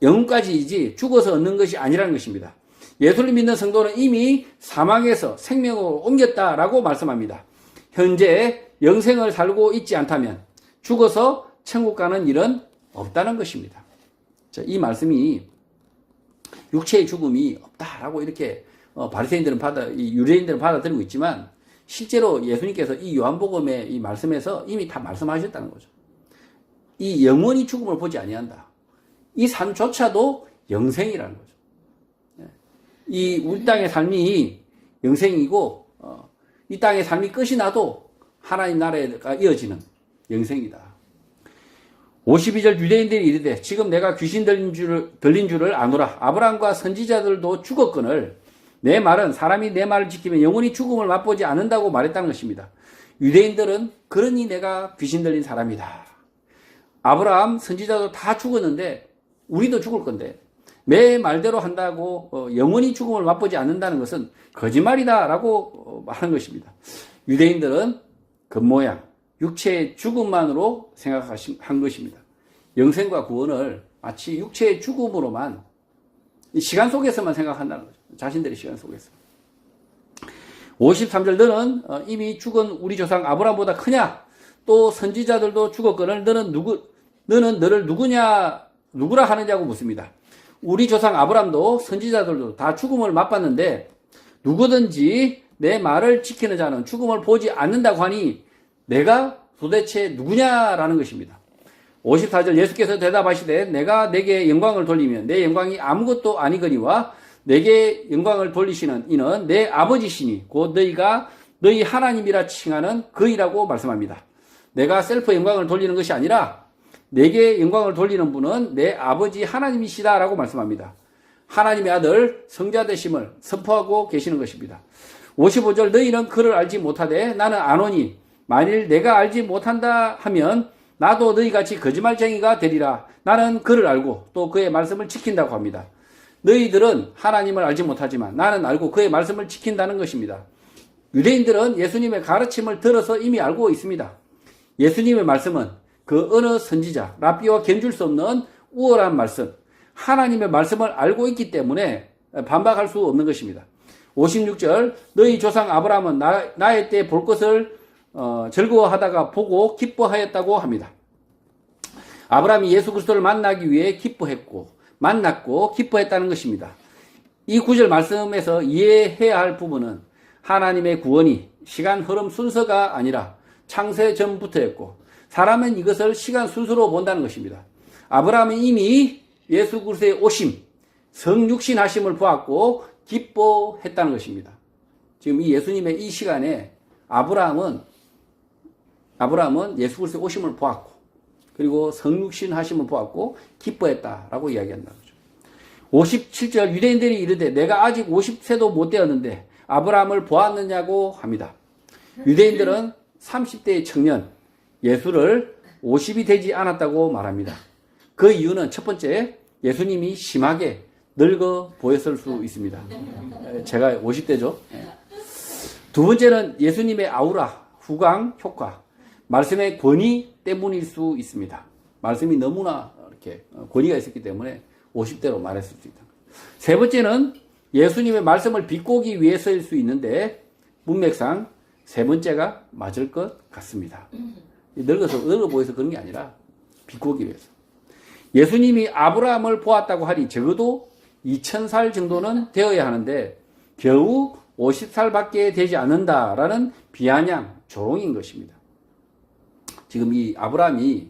영혼까지이지 죽어서 얻는 것이 아니라는 것입니다. 예수를 믿는 성도는 이미 사망에서 생명으로 옮겼다라고 말씀합니다. 현재 영생을 살고 있지 않다면 죽어서 천국 가는 일은 없다는 것입니다. 자, 이 말씀이 육체의 죽음이 없다라고 이렇게 바리새인들은 유대인들은 받아들이고 있지만 실제로 예수님께서 이 요한복음의 이 말씀에서 이미 다 말씀하셨다는 거죠. 이 영원히 죽음을 보지 아니한다. 이 삶조차도 영생이라는 거죠. 이 우리 땅의 삶이 영생이고 이 땅의 삶이 끝이 나도 하나님 나라가 이어지는 영생이다. 52절 유대인들이 이르되 지금 내가 귀신 들린 줄을 아노라. 아브라함과 선지자들도 죽었거늘 내 말은 사람이 내 말을 지키면 영원히 죽음을 맛보지 않는다고 말했다는 것입니다. 유대인들은 그러니 내가 귀신 들린 사람이다. 아브라함 선지자도 다 죽었는데 우리도 죽을 건데 내 말대로 한다고 영원히 죽음을 맛보지 않는다는 것은 거짓말이다라고 말한 것입니다. 유대인들은 겉모양, 육체의 죽음만으로 생각한 것입니다. 영생과 구원을 마치 육체의 죽음으로만 시간 속에서만 생각한다는 거죠. 자신들의 시간 속에서. 53절 너는 이미 죽은 우리 조상 아브라함보다 크냐? 또 선지자들도 죽었거늘 너는 너를 누구라 하느냐고 묻습니다. 우리 조상 아브라함도 선지자들도 다 죽음을 맛봤는데 누구든지 내 말을 지키는 자는 죽음을 보지 않는다고 하니 내가 도대체 누구냐라는 것입니다. 54절 예수께서 대답하시되 내가 내게 영광을 돌리면 내 영광이 아무것도 아니거니와 내게 영광을 돌리시는 이는 내 아버지시니 곧 너희가 너희 하나님이라 칭하는 그이라고 말씀합니다. 내가 셀프 영광을 돌리는 것이 아니라 내게 영광을 돌리는 분은 내 아버지 하나님이시다라고 말씀합니다. 하나님의 아들 성자 되심을 선포하고 계시는 것입니다. 55절 너희는 그를 알지 못하되 나는 아노니 만일 내가 알지 못한다 하면 나도 너희같이 거짓말쟁이가 되리라. 나는 그를 알고 또 그의 말씀을 지킨다고 합니다. 너희들은 하나님을 알지 못하지만 나는 알고 그의 말씀을 지킨다는 것입니다. 유대인들은 예수님의 가르침을 들어서 이미 알고 있습니다. 예수님의 말씀은 그 어느 선지자, 랍비와 견줄 수 없는 우월한 말씀, 하나님의 말씀을 알고 있기 때문에 반박할 수 없는 것입니다. 56절, 너희 조상 아브라함은 나의 때 볼 것을 즐거워하다가 보고 기뻐하였다고 합니다. 아브라함이 예수 그리스도를 만나기 위해 기뻐했고 만났고 기뻐했다는 것입니다. 이 구절 말씀에서 이해해야 할 부분은 하나님의 구원이 시간 흐름 순서가 아니라 창세 전부터였고 사람은 이것을 시간 순서로 본다는 것입니다. 아브라함은 이미 예수 그리스도의 오심, 성육신 하심을 보았고 기뻐했다는 것입니다. 지금 이 예수님의 이 시간에 아브라함은 예수 그리스도의 오심을 보았고 그리고 성육신 하심을 보았고 기뻐했다라고 이야기한다는 거죠. 57절 유대인들이 이르되 내가 아직 50세도 못 되었는데 아브라함을 보았느냐고 합니다. 유대인들은 30대의 청년 예수를 50이 되지 않았다고 말합니다. 그 이유는 첫 번째 예수님이 심하게 늙어 보였을 수 있습니다. 제가 50대죠. 두 번째는 예수님의 아우라, 후광, 효과, 말씀의 권위 때문일 수 있습니다. 말씀이 너무나 이렇게 권위가 있었기 때문에 50대로 말했을 수 있다. 세 번째는 예수님의 말씀을 비꼬기 위해서일 수 있는데 문맥상 세 번째가 맞을 것 같습니다. 늙어 보여서 그런 게 아니라 비꼬기 위해서. 예수님이 아브라함을 보았다고 하니 적어도 2000살 정도는 되어야 하는데 겨우 50살밖에 되지 않는다라는 비아냥 조롱인 것입니다. 지금 이 아브라함이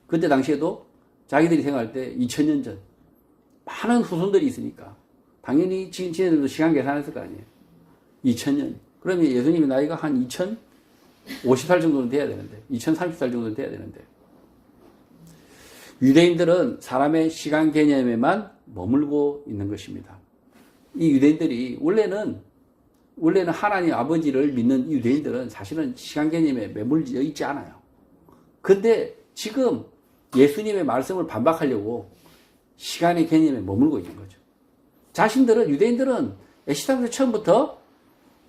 그때 당시에도 자기들이 생각할 때 2000년 전 많은 후손들이 있으니까 당연히 지네들도 시간 계산했을 거 아니에요. 2000년. 그러면 예수님의 나이가 한 2050살 정도는 돼야 되는데 2030살 정도는 돼야 되는데 유대인들은 사람의 시간 개념에만 머물고 있는 것입니다. 이 유대인들이 원래는 하나님 아버지를 믿는 이 유대인들은 사실은 시간 개념에 매몰려 있지 않아요. 근데 지금 예수님의 말씀을 반박하려고 시간의 개념에 머물고 있는 거죠. 유대인들은 시작부터 처음부터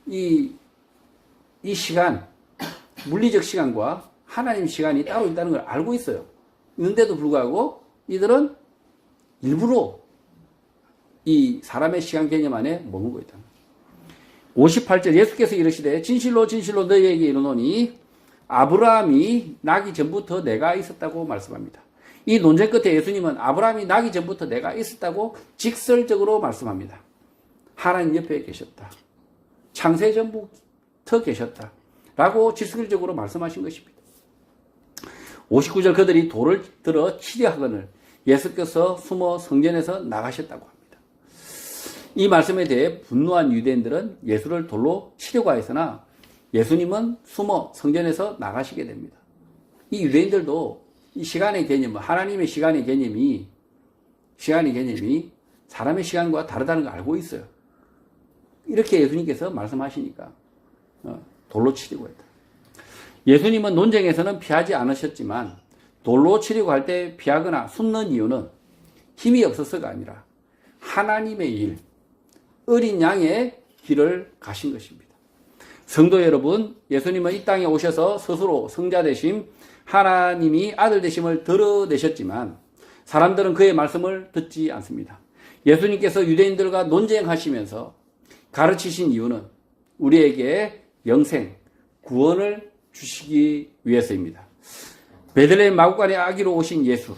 이 시간, 물리적 시간과 하나님 시간이 따로 있다는 걸 알고 있어요. 있는데도 불구하고 이들은 일부러 이 사람의 시간 개념 안에 머물고 있다. 58절 예수께서 이르시되 진실로 진실로 너희에게 이르노니 아브라함이 나기 전부터 내가 있었다고 말씀합니다. 이 논쟁 끝에 예수님은 아브라함이 나기 전부터 내가 있었다고 직설적으로 말씀합니다. 하나님 옆에 계셨다. 창세 전부터 계셨다. 라고 직설적으로 말씀하신 것입니다. 59절 그들이 돌을 들어 치려하거늘 예수께서 숨어 성전에서 나가셨다고 합니다. 이 말씀에 대해 분노한 유대인들은 예수를 돌로 치려고 하였으나 예수님은 숨어 성전에서 나가시게 됩니다. 이 유대인들도 이 시간의 개념, 하나님의 시간의 개념이 사람의 시간과 다르다는 걸 알고 있어요. 이렇게 예수님께서 말씀하시니까 돌로 치려고 했다. 예수님은 논쟁에서는 피하지 않으셨지만 돌로 치려고 할 때 피하거나 숨는 이유는 힘이 없어서가 아니라 하나님의 일, 어린 양의 길을 가신 것입니다. 성도 여러분, 예수님은 이 땅에 오셔서 스스로 성자 되심, 하나님이 아들 되심을 드러내셨지만 사람들은 그의 말씀을 듣지 않습니다. 예수님께서 유대인들과 논쟁하시면서 가르치신 이유는 우리에게 영생, 구원을 주시기 위해서입니다. 베들레헴 마구간의 아기로 오신 예수,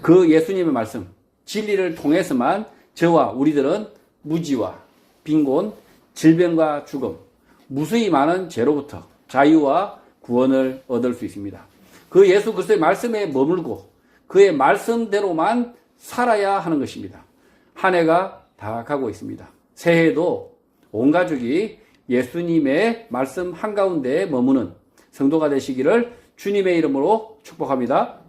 그 예수님의 말씀, 진리를 통해서만 저와 우리들은 무지와 빈곤, 질병과 죽음, 무수히 많은 죄로부터 자유와 구원을 얻을 수 있습니다. 그 예수 그리스도의 말씀에 머물고 그의 말씀대로만 살아야 하는 것입니다. 한 해가 다 가고 있습니다. 새해에도 온 가족이 예수님의 말씀 한가운데에 머무는 성도가 되시기를 주님의 이름으로 축복합니다.